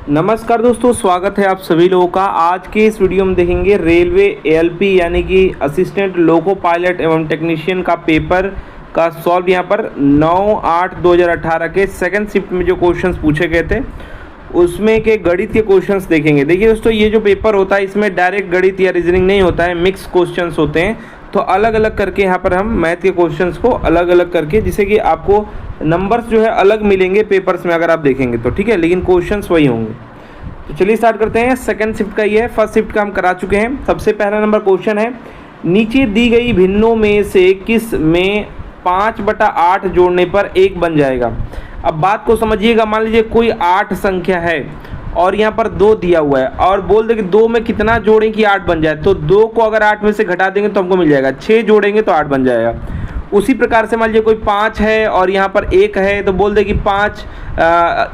नमस्कार दोस्तों, स्वागत है आप सभी लोगों का। आज के इस वीडियो में देखेंगे रेलवे एएलपी यानी कि असिस्टेंट लोको पायलट एवं टेक्नीशियन का पेपर का सॉल्व यहाँ पर 9/8/2018 के सेकंड शिफ्ट में जो क्वेश्चंस पूछे गए थे उसमें के गणित के क्वेश्चंस देखेंगे। देखिए दोस्तों, ये जो पेपर होता है इसमें डायरेक्ट गणित या रीजनिंग नहीं होता है, मिक्स क्वेश्चंस होते हैं। तो अलग अलग करके यहाँ पर हम मैथ के क्वेश्चंस को अलग अलग करके, जिससे कि आपको नंबर्स जो है अलग मिलेंगे पेपर्स में अगर आप देखेंगे तो, ठीक है, लेकिन क्वेश्चंस वही होंगे। तो चलिए स्टार्ट करते हैं। सेकंड शिफ्ट का ये है, फर्स्ट शिफ्ट का हम करा चुके हैं। सबसे पहला नंबर क्वेश्चन है, नीचे दी गई भिन्नों में से किस में 5/8 जोड़ने पर 1 बन जाएगा। अब बात को समझिएगा, मान लीजिए कोई 8 संख्या है और यहाँ पर 2 दिया हुआ है और बोल दे कि 2 में कितना जोड़ें कि 8 बन जाए। तो 2 को अगर 8 में से घटा देंगे तो हमको मिल जाएगा, 6 जोड़ेंगे तो 8 बन जाएगा। उसी प्रकार से मान लीजिए कोई 5 है और यहाँ पर 1 है, तो बोल दे कि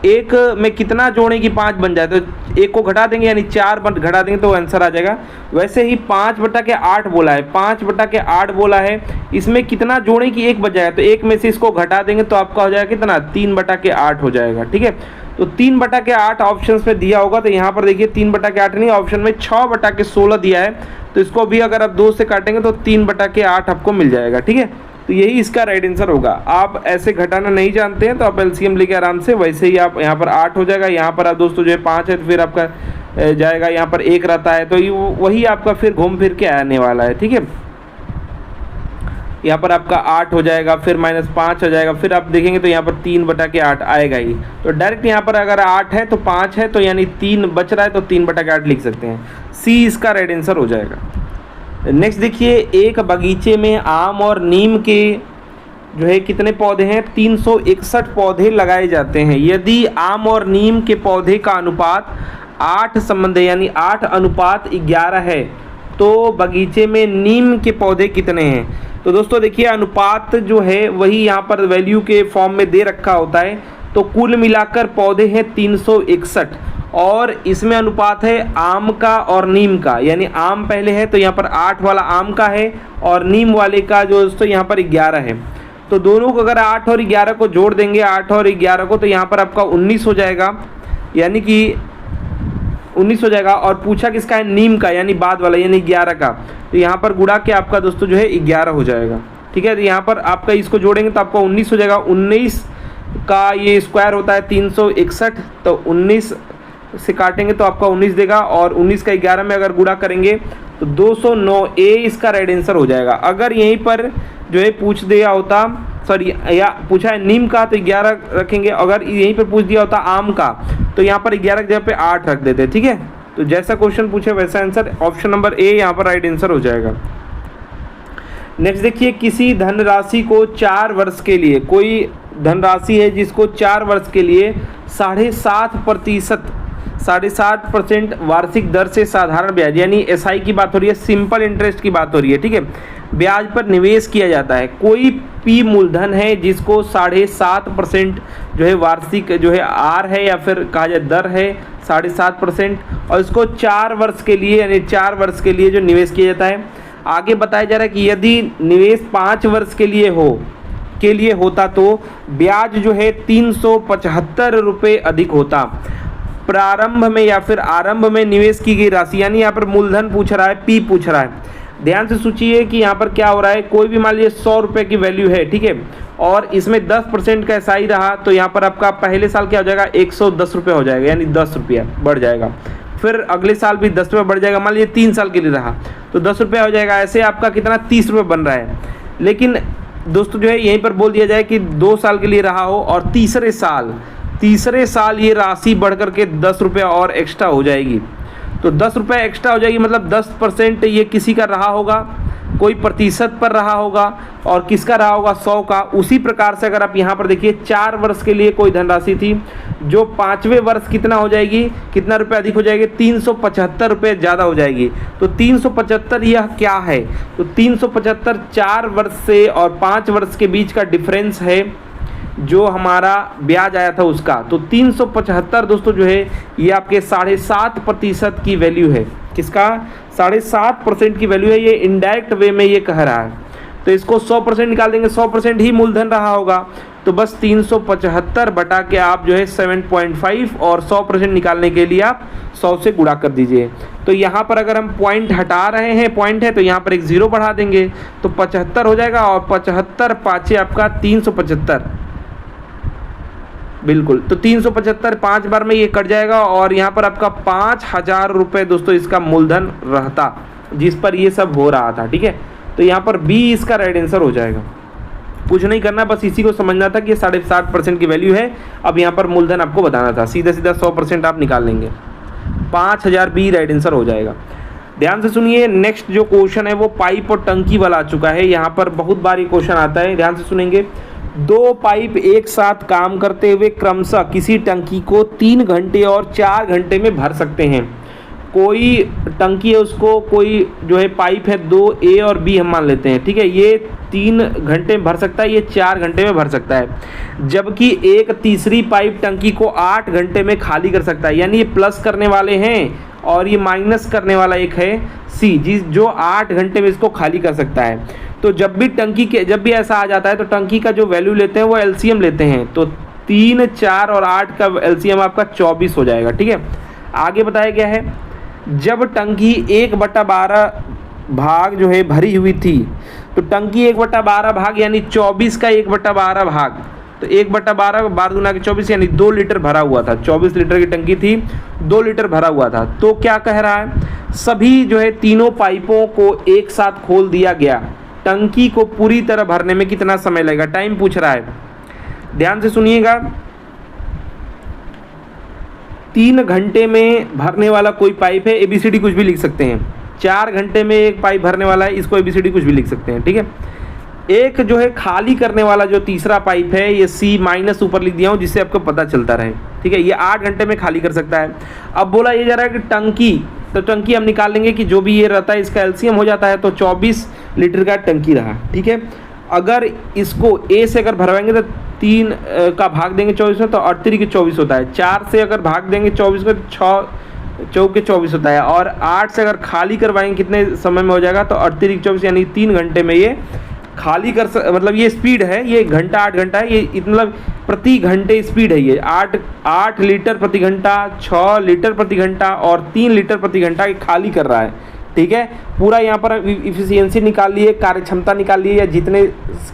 1 में कितना जोड़ें कि 5 बन जाए। तो 1 को घटा देंगे यानी 4 घटा देंगे तो आंसर आ जाएगा। वैसे ही 5/8 बोला है, 5/8 बोला है, इसमें कितना जोड़ें कि 1 बच जाएगा। तो 1 में से इसको घटा देंगे तो आपका हो जाएगा कितना, 3/8 हो जाएगा। ठीक है, तो 3/8 ऑप्शन में दिया होगा। तो यहाँ पर देखिए 3/8 नहीं, ऑप्शन में 6/16 दिया है। तो इसको भी अगर आप 2 से काटेंगे तो 3/8 आपको मिल जाएगा। ठीक है, तो यही इसका राइट आंसर होगा। आप ऐसे घटाना नहीं जानते हैं तो आप एलसीएम लेके आराम से, वैसे ही आप यहाँ पर 8 हो जाएगा, यहाँ पर आप दोस्तों जो है 5 है तो फिर आपका जाएगा, यहाँ पर 1 रहता है तो वही आपका फिर घूम फिर के आने वाला है। ठीक है, यहाँ पर आपका 8 हो जाएगा, फिर -5 हो जाएगा, फिर आप देखेंगे तो यहाँ पर 3/8 आएगा ही। तो डायरेक्ट यहाँ पर अगर 8 है तो 5 है तो यानी 3 बच रहा है तो 3/8 लिख सकते हैं। सी इसका राइट आंसर हो जाएगा। नेक्स्ट देखिए, एक बगीचे में आम और नीम के जो है कितने पौधे हैं, 361 पौधे लगाए जाते हैं। यदि आम और नीम के पौधे का अनुपात 8 संबंध है यानी 8:11 है तो बगीचे में नीम के पौधे कितने हैं। तो दोस्तों देखिए, अनुपात जो है वही यहाँ पर वैल्यू के फॉर्म में दे रखा होता है। तो कुल मिलाकर पौधे हैं 361 और इसमें अनुपात है आम का और नीम का, यानी आम पहले है तो यहाँ पर 8 वाला आम का है और नीम वाले का जो दोस्तों यहाँ पर 11 है। तो दोनों को अगर 8 और 11 को जोड़ देंगे, 8 और 11 को, तो यहाँ पर आपका 19 हो जाएगा, यानी कि 19 हो जाएगा। और पूछा किसका है, नीम का, यानी बाद वाला यानी 11 का। तो यहाँ पर गुणा के आपका दोस्तों जो है 11 हो जाएगा। ठीक है, तो यहाँ पर आपका इसको जोड़ेंगे तो आपका 19 हो जाएगा। 19 का ये स्क्वायर होता है 361, तो 19 से काटेंगे तो आपका 19 देगा और 19 का 11 में अगर गुणा करेंगे तो 209 ए इसका राइट आंसर हो जाएगा। अगर यहीं पर जो है पूछ दिया होता, सॉरी या पूछा है नीम का तो 11 रखेंगे, अगर यहीं पर पूछ दिया होता आम का तो यहाँ पर 11 की जगह पे 8 रख देते। ठीक है, तो जैसा क्वेश्चन पूछे वैसा आंसर, ऑप्शन नंबर ए यहाँ पर राइट आंसर हो जाएगा। नेक्स्ट देखिए, किसी धनराशि को 4 वर्ष के लिए, कोई धनराशि है जिसको 4 वर्ष के लिए 7.5% वार्षिक दर से साधारण ब्याज यानी एसआई की बात हो रही है, सिंपल इंटरेस्ट की बात हो रही है। ठीक है, ब्याज पर निवेश किया जाता है। कोई पी मूलधन है जिसको 7.5% जो है वार्षिक जो है आर है या फिर कहा जाए दर है 7.5%, और इसको 4 वर्ष के लिए यानी 4 वर्ष के लिए जो निवेश किया जाता है। आगे बताया जा रहा है कि यदि निवेश 5 वर्ष के लिए होता तो ब्याज जो है 375 रुपये अधिक होता। प्रारंभ में या फिर आरंभ में निवेश की गई राशि, यानी यहाँ पर मूलधन पूछ रहा है, पी पूछ रहा है। ध्यान से सोचिए कि यहाँ पर क्या हो रहा है, कोई भी मान लीजिए 100 रुपये की वैल्यू है, ठीक है, और इसमें 10% का एसआई रहा तो यहाँ पर आपका पहले साल क्या हो जाएगा, 110 रुपये हो जाएगा, यानी 10 रुपया बढ़ जाएगा। फिर अगले साल भी 10 रुपये बढ़ जाएगा, मान लीजिए 3 साल के लिए रहा तो 10 रुपया हो जाएगा। ऐसे आपका कितना 30 रुपये बन रहा है। लेकिन दोस्तों जो है यहीं पर बोल दिया जाए कि 2 साल के लिए रहा हो और तीसरे साल ये राशि बढ़ करके 10 रुपये और एक्स्ट्रा हो जाएगी। तो 10 रुपये एक्स्ट्रा हो जाएगी, मतलब 10% ये किसी का रहा होगा, कोई प्रतिशत पर रहा होगा, और किसका रहा होगा, 100 का। उसी प्रकार से अगर आप यहाँ पर देखिए 4 वर्ष के लिए कोई धनराशि थी जो 5वें वर्ष कितना हो जाएगी, कितना रुपये अधिक हो जाएगी, 375 रुपये ज़्यादा हो जाएगी। तो 375 यह क्या है, तो 375 4 वर्ष से और 5 वर्ष के बीच का डिफरेंस है जो हमारा ब्याज आया था उसका। तो 375 दोस्तों जो है ये आपके 7.5% की वैल्यू है। किसका, 7.5% की वैल्यू है। ये इनडायरेक्ट वे में ये कह रहा है। तो इसको 100% निकाल देंगे, 100% ही मूलधन रहा होगा तो बस 375 बटा के आप जो है 7.5 और 100% निकालने के लिए आप 100 से गुणा कर दीजिए। तो यहाँ पर अगर हम पॉइंट हटा रहे हैं, पॉइंट है तो यहाँ पर एक 0 बढ़ा देंगे तो 75 हो जाएगा, और 75 पाँचे आपका 375, बिल्कुल। तो 375 5 बार में ये कट जाएगा, और यहाँ पर आपका 5000 रुपये दोस्तों इसका मूलधन रहता जिस पर ये सब हो रहा था, ठीक है। तो यहाँ पर बी इसका राइट आंसर हो जाएगा। कुछ नहीं करना, बस इसी को समझना था कि 60.5% की वैल्यू है। अब यहाँ पर मूलधन आपको बताना था, सीधा सीधा 100% आप निकाल लेंगे, 5000 बी राइट आंसर हो जाएगा। ध्यान से सुनिए, नेक्स्ट जो क्वेश्चन है वो पाइप और टंकी वाला आ चुका है। यहाँ पर बहुत बार ये क्वेश्चन आता है, ध्यान से सुनेंगे। 2 पाइप एक साथ काम करते हुए क्रमशः किसी टंकी को 3 घंटे और 4 घंटे में भर सकते हैं। कोई टंकी है, उसको कोई जो है पाइप है 2 ए और बी हम मान लेते हैं, ठीक है। ये 3 घंटे में भर सकता है, ये 4 घंटे में भर सकता है, जबकि एक तीसरी पाइप टंकी को 8 घंटे में खाली कर सकता है। यानी ये प्लस करने वाले हैं और ये माइनस करने वाला एक है सी, जो 8 घंटे में इसको खाली कर सकता है। तो जब भी ऐसा आ जाता है तो टंकी का जो वैल्यू लेते हैं वो एलसीएम लेते हैं। तो 3, 4 और 8 का एलसीएम आपका 24 हो जाएगा, ठीक है। आगे बताया गया है, जब टंकी 1/12 भाग जो है भरी हुई थी, तो टंकी 1/12 भाग यानी 24 का 1/12 भाग, तो 1/12 12 गुना के 24 यानी 2 लीटर भरा हुआ था। 24 लीटर की टंकी थी, 2 लीटर भरा हुआ था। तो क्या कह रहा है, सभी जो है तीनों पाइपों को एक साथ खोल दिया गया, टंकी को पूरी तरह भरने में कितना समय लगेगा, टाइम पूछ रहा है। ध्यान से सुनिएगा, 3 घंटे में भरने वाला कोई पाइप है, एबीसीडी कुछ भी लिख सकते हैं। 4 घंटे में एक पाइप भरने वाला है, इसको एबीसीडी कुछ भी लिख सकते हैं, ठीक है। एक जो है खाली करने वाला जो तीसरा पाइप है, ये सी माइनस ऊपर लिख दिया हूँ जिससे आपको पता चलता रहे, ठीक है। ये 8 घंटे में खाली कर सकता है। अब बोला ये जा रहा है कि टंकी, तो टंकी हम निकाल लेंगे कि जो भी ये रहता है इसका एलसीएम हो जाता है, तो 24 लीटर का टंकी रहा, ठीक है। अगर इसको ए से अगर भरवाएंगे तो 3 का भाग देंगे 24 में तो 38 के 24 होता है। 4 से अगर भाग देंगे 24 को तो 6 चौक के 24 होता है, और 8 से अगर खाली करवाएंगे कितने समय में हो जाएगा, तो 38 के 24 यानी 3 घंटे में ये खाली मतलब ये स्पीड है, ये घंटा 8 घंटा है, ये मतलब प्रति घंटे स्पीड है। ये 8 लीटर प्रति घंटा, 6 लीटर प्रति घंटा और 3 लीटर प्रति घंटा ये खाली कर रहा है, ठीक है। पूरा यहाँ पर इफिशियंसी निकाल लिए, कार्य क्षमता निकाल लिए, या जितने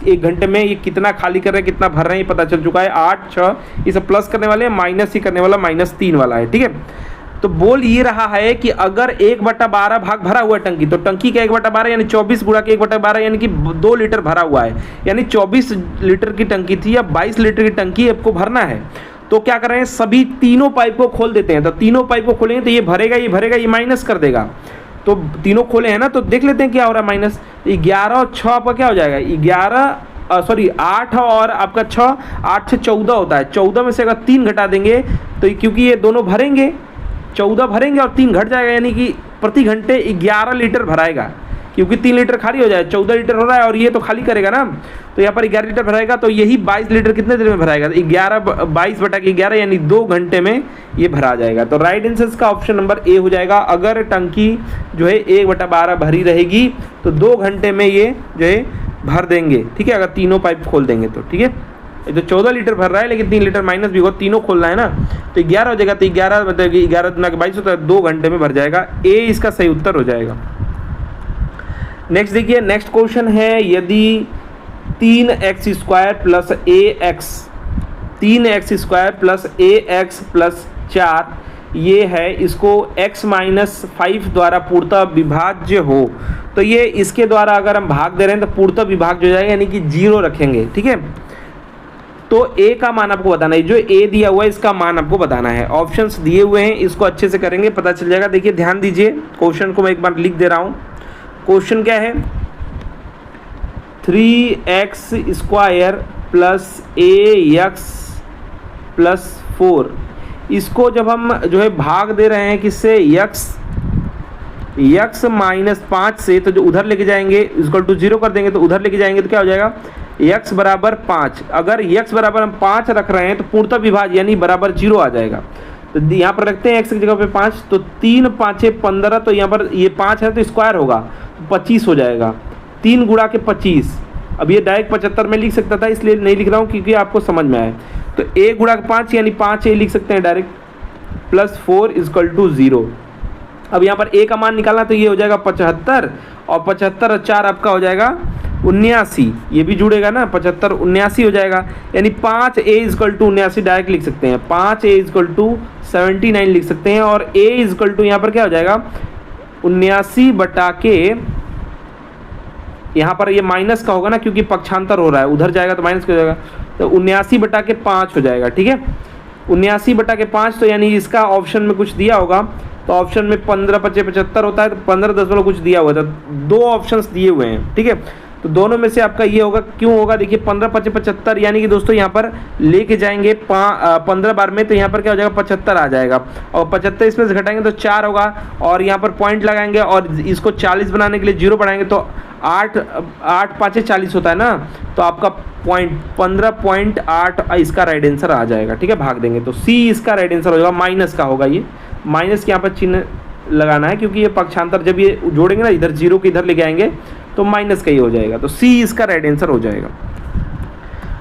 1 घंटे में ये कितना खाली कर रहे हैं कितना भर रहे हैं ये पता चल चुका है। 8, 6 ये सब प्लस करने वाले हैं, माइनस ही करने वाला -3 वाला है, ठीक है। तो बोल ये रहा है कि अगर 1/12 भाग भरा हुआ है टंकी, तो टंकी का 1/12 यानी 24 गुणा के 1/12 यानी कि 2 लीटर भरा हुआ है, यानी 24 लीटर की टंकी थी या 22 लीटर की टंकी आपको भरना है। तो क्या कर रहे हैं, सभी तीनों पाइप को खोल देते हैं। तो तीनों पाइप को खोलेंगे तो ये भरेगा, ये माइनस कर देगा। तो तीनों खोले हैं ना, तो देख लेते हैं क्या हो रहा है। माइनस 11 और 6 आपका क्या हो जाएगा, 8 और आपका 6, 8 से 14 होता है। 14 में से अगर 3 घटा देंगे तो क्योंकि ये दोनों भरेंगे, 14 भरेंगे और 3 घट जाएगा, यानी कि प्रति घंटे 11 लीटर भराएगा, क्योंकि 3 लीटर खाली हो जाए, 14 लीटर हो रहा है और ये तो खाली करेगा ना, तो यहाँ पर 11 लीटर भराएगा। तो यही 22 लीटर कितने देर में भराएगा, 22/11 यानी 2 घंटे में ये भरा जाएगा। तो राइट आंसर का ऑप्शन नंबर ए हो जाएगा। अगर टंकी जो है 1/12 भरी रहेगी तो 2 घंटे में ये जो है भर देंगे, ठीक है, अगर तीनों पाइप खोल देंगे तो, ठीक है। ये तो 14 लीटर भर रहा है, लेकिन 3 लीटर माइनस भी होगा, तीनों खोलना है ना, तो 11 हो जाएगा। तो 11 मतलब 11 गुना के 22 होता है, 2 घंटे में भर जाएगा। ए इसका सही उत्तर हो जाएगा। नेक्स्ट देखिए, नेक्स्ट क्वेश्चन है, यदि 3x² plus ax 3x² plus ax plus 4 ये है, इसको x - 5 द्वारा पूर्णतः विभाज्य हो, तो ये इसके द्वारा अगर हम भाग दे रहे हैं तो पूर्णतः विभाज्य हो जाएगा, यानी कि 0 रखेंगे, ठीक है। तो a का मान आपको बताना है, जो a दिया हुआ है इसका मान आपको बताना है। ऑप्शंस दिए हुए हैं, इसको अच्छे से करेंगे पता चल जाएगा। देखिए ध्यान दीजिए, क्वेश्चन को मैं एक बार लिख दे रहा हूँ। क्वेश्चन क्या है, 3x² प्लस ax प्लस 4, इसको जब हम जो है भाग दे रहे हैं किससे, x -5 से, तो जो उधर लेके जाएंगे इक्वल टू 0 कर देंगे, तो उधर लेके जाएंगे तो क्या हो जाएगा, x बराबर 5। अगर x बराबर हम 5 रख रहे हैं तो पूर्णतः विभाज्य यानी बराबर 0 आ जाएगा। तो यहाँ पर रखते हैं x की जगह पे 5, तो 3 × 5 = 15, तो यहाँ पर ये 5 है तो स्क्वायर होगा, 25 हो जाएगा। 3 गुणा के 25, अब ये डायरेक्ट 75 में लिख सकता था, इसलिए नहीं लिख रहा हूँ क्योंकि आपको समझ में आए। तो a गुणा 5 यानी 5a लिख सकते हैं डायरेक्ट, प्लस 4 इक्वल टू 0। अब यहाँ पर a का मान निकालना तो ये हो जाएगा 75 और 75 और 4 आपका हो जाएगा 79, ये भी जुड़ेगा ना, 75 79 हो जाएगा, यानी 5a इक्वल टू 79 डायरेक्ट लिख सकते हैं, 5a इक्वल टू 79 लिख सकते हैं। और a इक्वल टू यहाँ पर क्या हो जाएगा 79 बटा के, यहाँ पर ये माइनस का होगा ना क्योंकि पक्षांतर हो रहा है, उधर जाएगा तो माइनस का हो जाएगा, तो 79 बटा के 5 हो जाएगा। ठीक है, 79 बटा के 5, तो यानी इसका ऑप्शन में कुछ दिया होगा, तो ऑप्शन में 15 × 5 = 75 होता है, तो 15 दशमलव कुछ दिया हुआ था, 2 ऑप्शंस दिए हुए हैं। ठीक है, तो दोनों में से आपका ये होगा, क्यों होगा देखिए 15 × 5 = 75, यानी कि दोस्तों यहाँ पर लेके जाएंगे 15 बार में, तो यहाँ पर क्या हो जाएगा 75 आ जाएगा, और 75 इसमें से घटाएंगे तो 4 होगा, और यहाँ पर पॉइंट लगाएंगे और इसको 40 बनाने के लिए 0 बढ़ाएंगे तो 8 × 5 = 40 होता है ना, तो आपका 15.8 इसका राइट आंसर आ जाएगा। ठीक है, भाग देंगे तो सी इसका राइट आंसर हो जाएगा, माइनस का होगा, ये माइनस के यहाँ पर चिन्ह लगाना है क्योंकि ये पक्षांतर जब ये जोड़ेंगे ना, इधर 0 के इधर लेके आएंगे तो माइनस का ही हो जाएगा, तो सी इसका राइट आंसर हो जाएगा।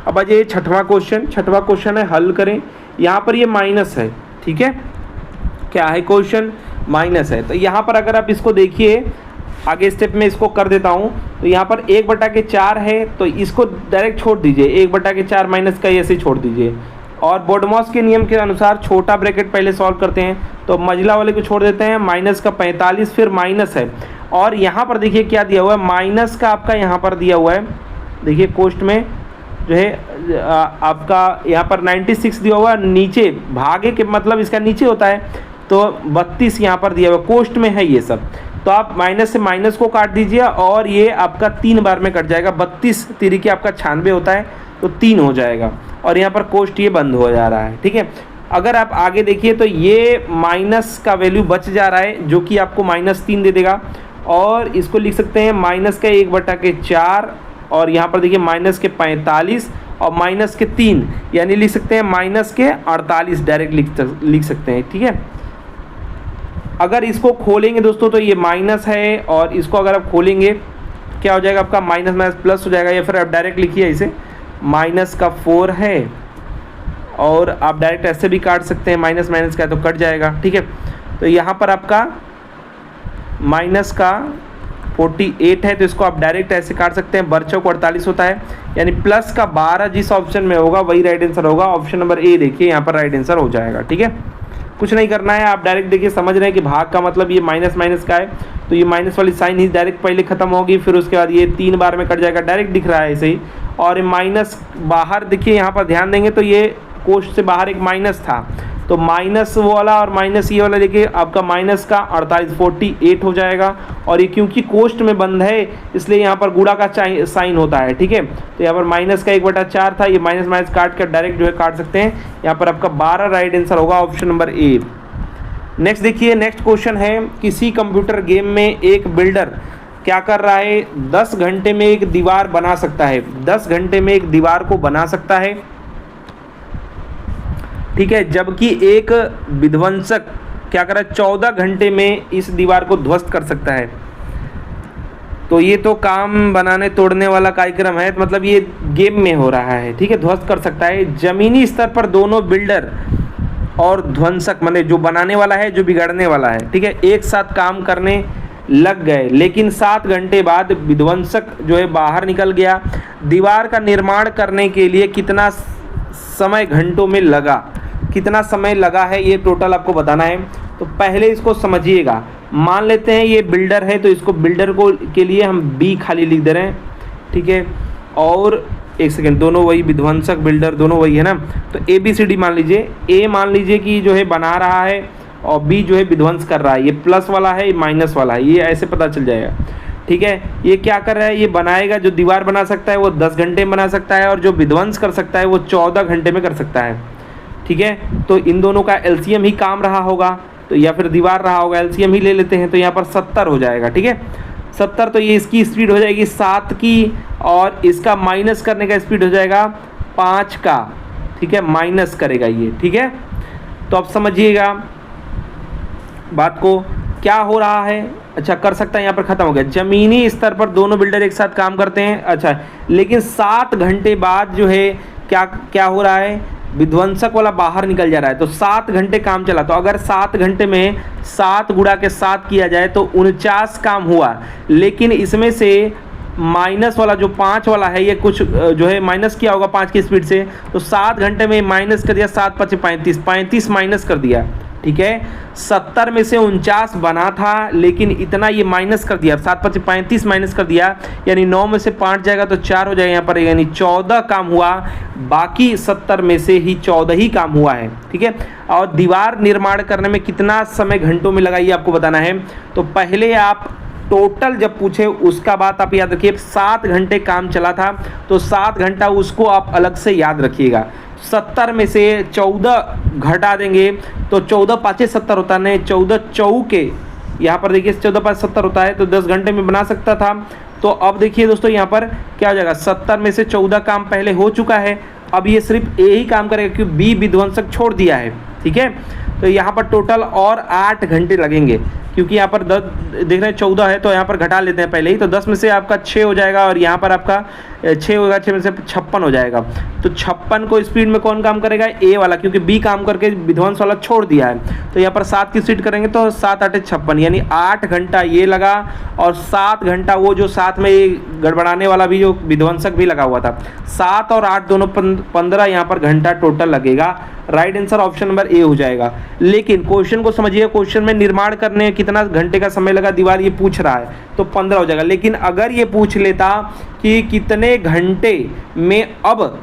अब आज ये छठवां क्वेश्चन है, हल करें। यहाँ पर ये माइनस है, ठीक है, क्या है क्वेश्चन, माइनस है, तो यहाँ पर अगर आप इसको देखिए, आगे स्टेप में इसको कर देता हूँ, तो यहाँ पर 1/4 है, तो इसको डायरेक्ट छोड़ दीजिए, 1/4 माइनस का ऐसे ही छोड़ दीजिए, और बोडमॉस के नियम के अनुसार छोटा ब्रैकेट पहले सॉल्व करते हैं, तो मझला वाले को छोड़ देते हैं, माइनस का 45 फिर माइनस है, और यहाँ पर देखिए क्या दिया हुआ है, माइनस का आपका यहाँ पर दिया हुआ है, देखिए कोष्ट में जो है आपका यहाँ पर 96 दिया हुआ है, नीचे भागे के मतलब इसका नीचे होता है, तो 32 यहाँ पर दिया हुआ, कोष्ट में है ये सब, तो आप माइनस से माइनस को काट दीजिए और ये आपका 3 बार में कट जाएगा, 32 तिरिके आपका 96 होता है, तो 3 हो जाएगा, और यहाँ पर कोष्ट ये बंद हो जा रहा है। ठीक है, अगर आप आगे देखिए तो ये माइनस का वैल्यू बच जा रहा है, जो कि आपको -3 दे देगा, और इसको लिख सकते हैं माइनस का 1/4, और यहाँ पर देखिए माइनस के 45 और माइनस के 3, यानी लिख सकते हैं माइनस के 48 डायरेक्ट लिख सकते हैं। ठीक है, अगर इसको खोलेंगे दोस्तों तो ये माइनस है, और इसको अगर आप खोलेंगे क्या हो जाएगा आपका माइनस माइनस प्लस हो जाएगा, या फिर आप डायरेक्ट लिखिए इसे माइनस का 4 है, और आप डायरेक्ट ऐसे भी काट सकते हैं, माइनस माइनस का तो कट जाएगा। ठीक है, तो यहाँ पर आपका माइनस का 48 है, तो इसको आप डायरेक्ट ऐसे काट सकते हैं, बर्चों को 48 होता है, यानी प्लस का 12 जिस ऑप्शन में होगा वही राइट आंसर होगा, ऑप्शन नंबर ए देखिए यहाँ पर राइट आंसर हो जाएगा। ठीक है, कुछ नहीं करना है, आप डायरेक्ट देखिए समझ रहे हैं कि भाग का मतलब ये माइनस माइनस का है, तो ये माइनस वाली साइन ही डायरेक्ट पहले खत्म होगी, फिर उसके बाद ये 3 बार में कट जाएगा, डायरेक्ट दिख रहा है ऐसे ही, और माइनस बाहर देखिए यहाँ पर ध्यान देंगे तो ये कोष्ट से बाहर एक माइनस था, तो माइनस वो वाला और माइनस ये वाला देखिए आपका माइनस का 48 हो जाएगा, और ये क्योंकि कोष्ट में बंद है इसलिए यहाँ पर गुणा का साइन होता है। ठीक है, तो यहाँ पर माइनस का 1/4 था, ये माइनस माइनस काट कर डायरेक्ट जो है काट सकते हैं, यहाँ पर आपका 12 राइट आंसर होगा, ऑप्शन नंबर ए। नेक्स्ट देखिए, नेक्स्ट क्वेश्चन है, किसी कंप्यूटर गेम में एक बिल्डर क्या कर रहा है, 10 घंटे में एक दीवार बना सकता है, 10 घंटे में एक दीवार को बना सकता है। ठीक है, जबकि एक विध्वंसक क्या कर रहा है, 14 घंटे में इस दीवार को ध्वस्त कर सकता है। तो ये तो काम बनाने तोड़ने वाला कार्यक्रम है, मतलब ये गेम में हो रहा है। ठीक है, ध्वस्त कर सकता है। जमीनी स्तर पर दोनों बिल्डर और ध्वंसक मतलब जो बनाने वाला है जो बिगाड़ने वाला है, ठीक है, एक साथ काम करने लग गए, लेकिन 7 घंटे बाद विध्वंसक जो है बाहर निकल गया। दीवार का निर्माण करने के लिए कितना समय घंटों में लगा, कितना समय लगा है ये टोटल आपको बताना है। तो पहले इसको समझिएगा, मान लेते हैं ये बिल्डर है, तो इसको बिल्डर को के लिए हम बी खाली लिख दे रहे हैं। ठीक है, और एक सेकेंड, दोनों वही विध्वंसक बिल्डर दोनों वही है ना, तो ए बी सी डी मान लीजिए, ए मान लीजिए कि जो है बना रहा है और बी जो है विध्वंस कर रहा है, ये प्लस वाला है ये माइनस वाला है, ये ऐसे पता चल जाएगा। ठीक है, ये क्या कर रहा है, ये बनाएगा, जो दीवार बना सकता है वो 10 घंटे में बना सकता है, और जो विध्वंस कर सकता है वो 14 घंटे में कर सकता है। ठीक है, तो इन दोनों का एलसीएम ही काम रहा होगा, तो या फिर दीवार रहा होगा, एलसीएम ही ले लेते हैं, तो यहाँ पर 70 हो जाएगा। ठीक है, 70, तो ये इसकी स्पीड हो जाएगी 7 की, और इसका माइनस करने का स्पीड हो जाएगा 5 का। ठीक है, माइनस करेगा ये। ठीक है, तो अब समझिएगा बात को, क्या हो रहा है, अच्छा कर सकता है, यहाँ पर खत्म हो गया। जमीनी स्तर पर दोनों बिल्डर एक साथ काम करते हैं, अच्छा, लेकिन 7 घंटे बाद जो है क्या क्या हो रहा है, विध्वंसक वाला बाहर निकल जा रहा है। तो 7 घंटे काम चला, तो अगर 7 घंटे में 7 गुणा के 7 किया जाए तो 49 काम हुआ, लेकिन इसमें से माइनस वाला जो 5 वाला है ये कुछ जो है माइनस किया होगा 5 की स्पीड से, तो 7 घंटे में माइनस कर दिया, 7 5 35, 35 माइनस कर दिया, ठीक है। 70 में से 49 बना था, लेकिन इतना ये माइनस कर दिया, 7 5 35 माइनस कर दिया, यानी 9 में से 5 जाएगा तो 4 हो जाएगा यहाँ पर, यानी 14 काम हुआ, बाकी 70 में से ही 14 ही काम हुआ है, ठीक है। और दीवार निर्माण करने में कितना समय घंटों में लगा ये आपको बताना है। तो पहले आप टोटल जब पूछे उसका बात आप याद रखिए, 7 घंटे काम चला था, तो 7 घंटा उसको आप अलग से याद रखिएगा। 70 में से 14 घटा देंगे तो 14 5 70 होता है, 14 चौके यहाँ पर देखिए 14 5 70 होता है, तो 10 घंटे में बना सकता था। तो अब देखिए दोस्तों यहाँ पर क्या हो जाएगा, 70 में से 14 काम पहले हो चुका है, अब ये सिर्फ ए ही काम करेगा क्योंकि बी विध्वंसक छोड़ दिया है, ठीक है। तो यहाँ पर टोटल और 8 घंटे लगेंगे, क्योंकि यहाँ पर 10 देख रहे हैं 14 है, तो यहाँ पर घटा लेते हैं पहले ही, तो 10 में से आपका 6 हो जाएगा और यहाँ पर आपका 6 होगा, 6 में से 56 हो जाएगा। तो 56 को स्पीड में कौन काम करेगा, ए वाला, क्योंकि बी काम करके विध्वंस वाला छोड़ दिया है। तो यहाँ पर 7 की स्पीड करेंगे तो 7 8 56, यानी 8 घंटा ये लगा और 7 घंटा वो जो साथ में ये गड़बड़ाने वाला भी जो विध्वंसक भी लगा हुआ था, 7 और 8 दोनों 15 यहाँ पर घंटा टोटल लगेगा। Right answer option number A हो जाएगा। लेकिन क्वेश्चन को समझिए, क्वेश्चन में निर्माण करने कितना घंटे का समय लगा दीवार ये पूछ रहा है, तो 15 हो जाएगा। लेकिन अगर ये पूछ लेता कि कितने घंटे में अब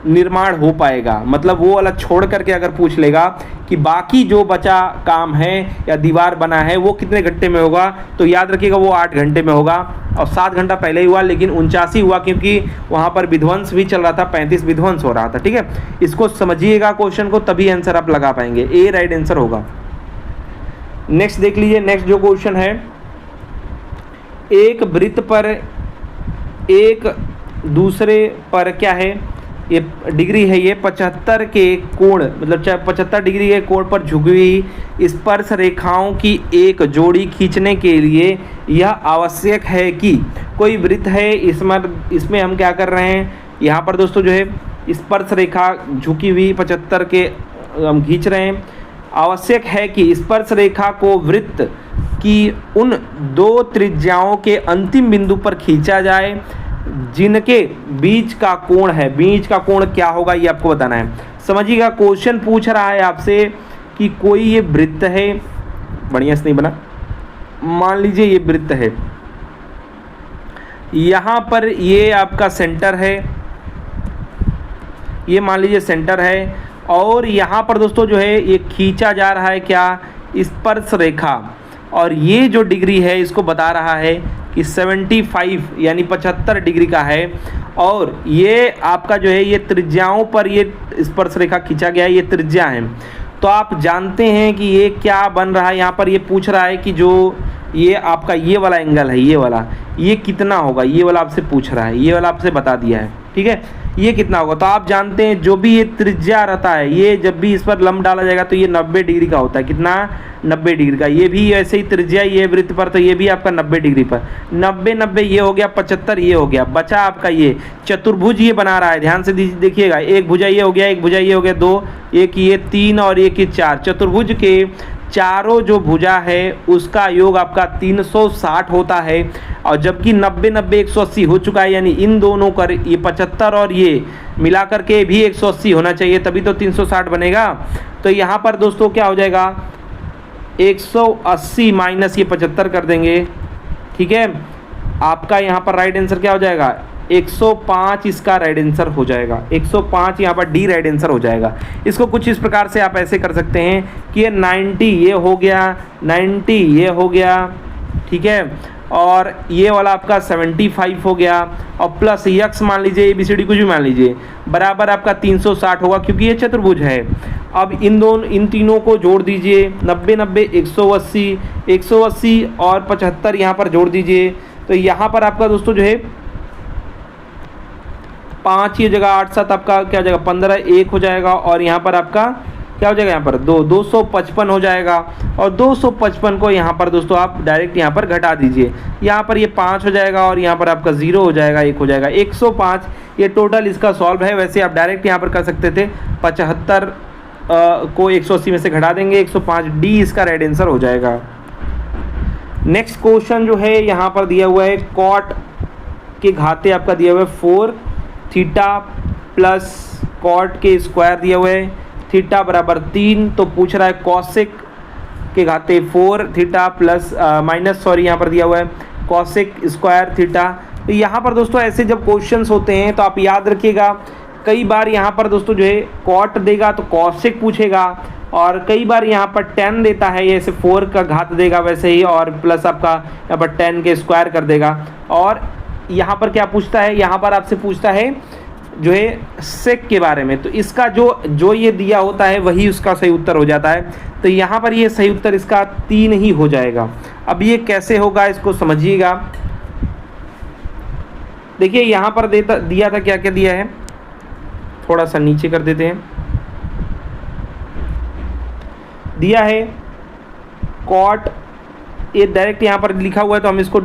निर्माण हो पाएगा, मतलब वो वाला छोड़ करके अगर पूछ लेगा कि बाकी जो बचा काम है या दीवार बना है वो कितने घंटे में होगा, तो याद रखिएगा वो 8 घंटे में होगा। और 7 घंटा पहले ही हुआ, लेकिन 49 हुआ क्योंकि वहाँ पर विध्वंस भी चल रहा था, 35 विध्वंस हो रहा था, ठीक है। इसको समझिएगा क्वेश्चन को, तभी आंसर आप लगा पाएंगे, ए राइट आंसर होगा। नेक्स्ट देख लीजिए, नेक्स्ट जो क्वेश्चन है, एक वृत्त पर एक दूसरे पर क्या है, ये डिग्री है, ये 75 के कोण, मतलब 75 डिग्री के कोण पर झुकी हुई स्पर्श रेखाओं की एक जोड़ी खींचने के लिए यह आवश्यक है कि कोई वृत्त है, इसमें हम क्या कर रहे हैं, यहाँ पर दोस्तों जो है स्पर्श रेखा झुकी हुई 75 के हम खींच रहे हैं। आवश्यक है कि स्पर्श रेखा को वृत्त की उन 2 त्रिज्याओं के अंतिम बिंदु पर खींचा जाए जिनके बीच का कोण है। बीच का कोण क्या होगा ये आपको बताना है। समझिएगा, क्वेश्चन पूछ रहा है आपसे कि कोई ये वृत्त है, बढ़िया से नहीं बना, मान लीजिए ये वृत्त है, यहाँ पर ये आपका सेंटर है, ये मान लीजिए सेंटर है, और यहाँ पर दोस्तों जो है ये खींचा जा रहा है क्या, स्पर्श रेखा, और ये जो डिग्री है इसको बता रहा है कि 75 यानी 75 डिग्री का है, और ये आपका जो है ये त्रिज्याओं पर ये स्पर्श रेखा खींचा गया है, ये त्रिज्या है। तो आप जानते हैं कि ये क्या बन रहा है, यहाँ पर ये पूछ रहा है कि जो ये आपका ये वाला एंगल है, ये वाला, ये कितना होगा, ये वाला आपसे पूछ रहा है, ये वाला आपसे बता दिया है, ठीक है, ये कितना होगा। तो आप जानते हैं जो भी ये त्रिज्या रहता है, ये जब भी इस पर लंब डाला जाएगा तो ये 90 डिग्री का होता है, कितना, 90 डिग्री का। ये भी ऐसे ही त्रिज्या ये वृत्त पर, तो ये भी आपका 90 डिग्री पर, 90 90 ये हो गया, 75 ये हो गया, बचा आपका ये चतुर्भुज ये बना रहा है, ध्यान से देखिएगा, एक भुजा ये हो गया, एक भुजा ये हो गया, 2, एक ये 3 और एक ये 4, चतुर्भुज के चारों जो भुजा है उसका योग आपका 360 होता है, और जबकि 90 90 180 हो चुका है, यानी इन दोनों कर ये 75 और ये मिलाकर के भी 180 होना चाहिए, तभी तो 360 बनेगा। तो यहाँ पर दोस्तों क्या हो जाएगा, 180 माइनस ये 75 कर देंगे, ठीक है। आपका यहाँ पर राइट आंसर क्या हो जाएगा, 105 इसका राइट आंसर हो जाएगा, 105 यहाँ पर डी राइट आंसर हो जाएगा। इसको कुछ इस प्रकार से आप ऐसे कर सकते हैं कि ये 90 ये हो गया, 90 ये हो गया, ठीक है, और ये वाला आपका 75 हो गया, और प्लस यक्स मान लीजिए, ABCD कुछ भी मान लीजिए, बराबर आपका 360 होगा क्योंकि ये चतुर्भुज है। अब इन तीनों को जोड़ दीजिए, 90 90 180, 180 और 75 यहाँ पर जोड़ दीजिए, तो यहाँ पर आपका दोस्तों जो है 5 की जगह 8 7 आपका क्या हो जाएगा, 15 1 हो जाएगा, और यहाँ पर आपका क्या हो जाएगा यहाँ पर 255 हो जाएगा। और 255 को यहाँ पर दोस्तों आप डायरेक्ट यहाँ पर घटा दीजिए, यहाँ पर ये 5 हो जाएगा और यहाँ पर आपका 0 हो जाएगा, 1 हो जाएगा, 105 ये टोटल इसका सॉल्व है। वैसे आप डायरेक्ट यहाँ पर कर सकते थे 75 को 180 में से घटा देंगे, 105 डी इसका राइट आंसर हो जाएगा। नेक्स्ट क्वेश्चन जो है यहाँ पर दिया हुआ है कॉट के घाते आपका दिया हुआ है 4 थीटा प्लस कॉट के स्क्वायर दिया हुआ है थीटा बराबर 3। तो पूछ रहा है कॉसेक के घाते 4 थीटा प्लस यहाँ पर दिया हुआ है कॉसेक स्क्वायर थीटा। तो यहाँ पर दोस्तों ऐसे जब क्वेश्चंस होते हैं तो आप याद रखिएगा, कई बार यहाँ पर दोस्तों जो है कॉट देगा तो कॉसेक पूछेगा, और कई बार यहाँ पर 10 देता है, जैसे 4 का घात देगा वैसे ही, और प्लस आपका यहाँ पर 10 के स्क्वायर कर देगा। और यहाँ पर क्या पूछता है, यहाँ पर आपसे पूछता है जो है सेक के बारे में। तो इसका जो ये दिया होता है वही उसका सही उत्तर हो जाता है। तो यहाँ पर ये सही उत्तर इसका 3 ही हो जाएगा। अब ये कैसे होगा इसको समझिएगा। देखिए यहाँ पर दिया था, क्या क्या दिया है, थोड़ा सा नीचे कर देते हैं। दिया है कॉट, ये डायरेक्ट यहाँ पर लिखा हुआ है तो हम इसको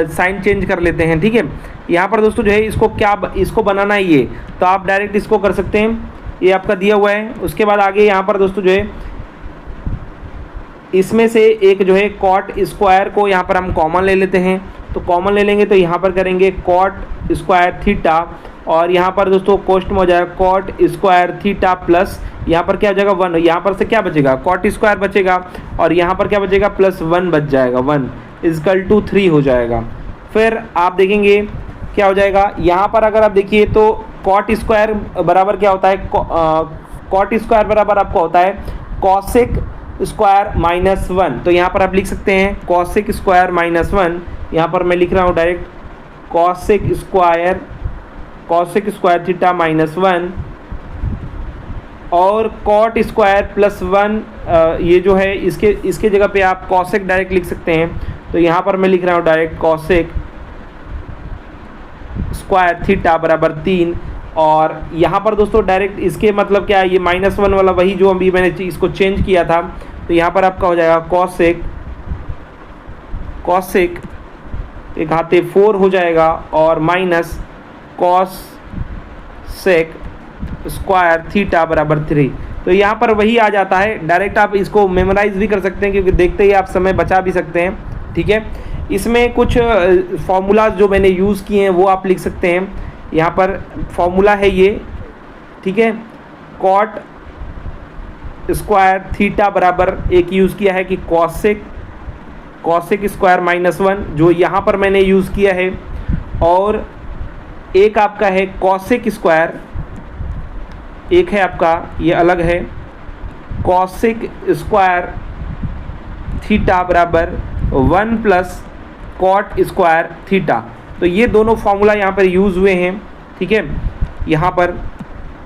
साइन चेंज कर लेते हैं, ठीक है। यहाँ पर दोस्तों जो है इसको बनाना है ये, तो आप डायरेक्ट इसको कर सकते हैं, ये आपका दिया हुआ है। उसके बाद आगे यहाँ पर दोस्तों जो है इसमें से एक जो है कॉट स्क्वायर को यहाँ पर हम कॉमन ले लेते हैं। तो कॉमन ले लेंगे तो यहाँ पर करेंगे कॉट स्क्वायर थीटा, और यहाँ पर दोस्तों कोष्ट में हो जाएगा कॉट स्क्वायर थीटा प्लस यहाँ पर क्या हो जाएगा 1, यहाँ पर से क्या बचेगा कॉट स्क्वायर बचेगा, और यहाँ पर क्या बचेगा प्लस 1 बच जाएगा, 1 इक्वल टू 3 हो जाएगा। फिर आप देखेंगे क्या हो जाएगा, यहाँ पर अगर आप देखिए तो कॉट स्क्वायर बराबर क्या होता है, कॉट स्क्वायर बराबर आपका होता है कॉसेक स्क्वायर माइनस 1। तो यहाँ पर आप लिख सकते हैं कॉसेक स्क्वायर माइनस 1, यहाँ पर मैं लिख रहा हूँ direct cosec square theta minus 1 और कॉट स्क्वायर प्लस 1, ये जो है इसके जगह पे आप कॉसेक डायरेक्ट लिख सकते हैं। तो यहाँ पर मैं लिख रहा हूँ डायरेक्ट कॉसेक स्क्वायर थीटा बराबर 3, और यहाँ पर दोस्तों डायरेक्ट इसके मतलब क्या है, ये -1 वाला वही जो अभी मैंने इसको चेंज किया था। तो यहाँ पर आपका हो जाएगा कॉसेक एक घाते 4 हो जाएगा और माइनस कॉसेक स्क्वायर थीटा बराबर 3। तो यहाँ पर वही आ जाता है। डायरेक्ट आप इसको मेमोराइज भी कर सकते हैं क्योंकि देखते ही आप समय बचा भी सकते हैं, ठीक है। इसमें कुछ फॉर्मूलाज जो मैंने यूज़ किए हैं वो आप लिख सकते हैं। यहाँ पर फॉर्मूला है ये, ठीक है, कॉट स्क्वायर थीटा बराबर एक यूज़ किया है कि कॉसेक स्क्वायर -1 जो यहाँ पर मैंने यूज़ किया है, और एक आपका है कॉसेक स्क्वायर, एक है आपका ये अलग है कॉसेक स्क्वायर थीटा बराबर 1 प्लस कॉट स्क्वायर थीटा। तो ये दोनों फॉर्मूला यहाँ पर यूज़ हुए हैं, ठीक है, यहाँ पर।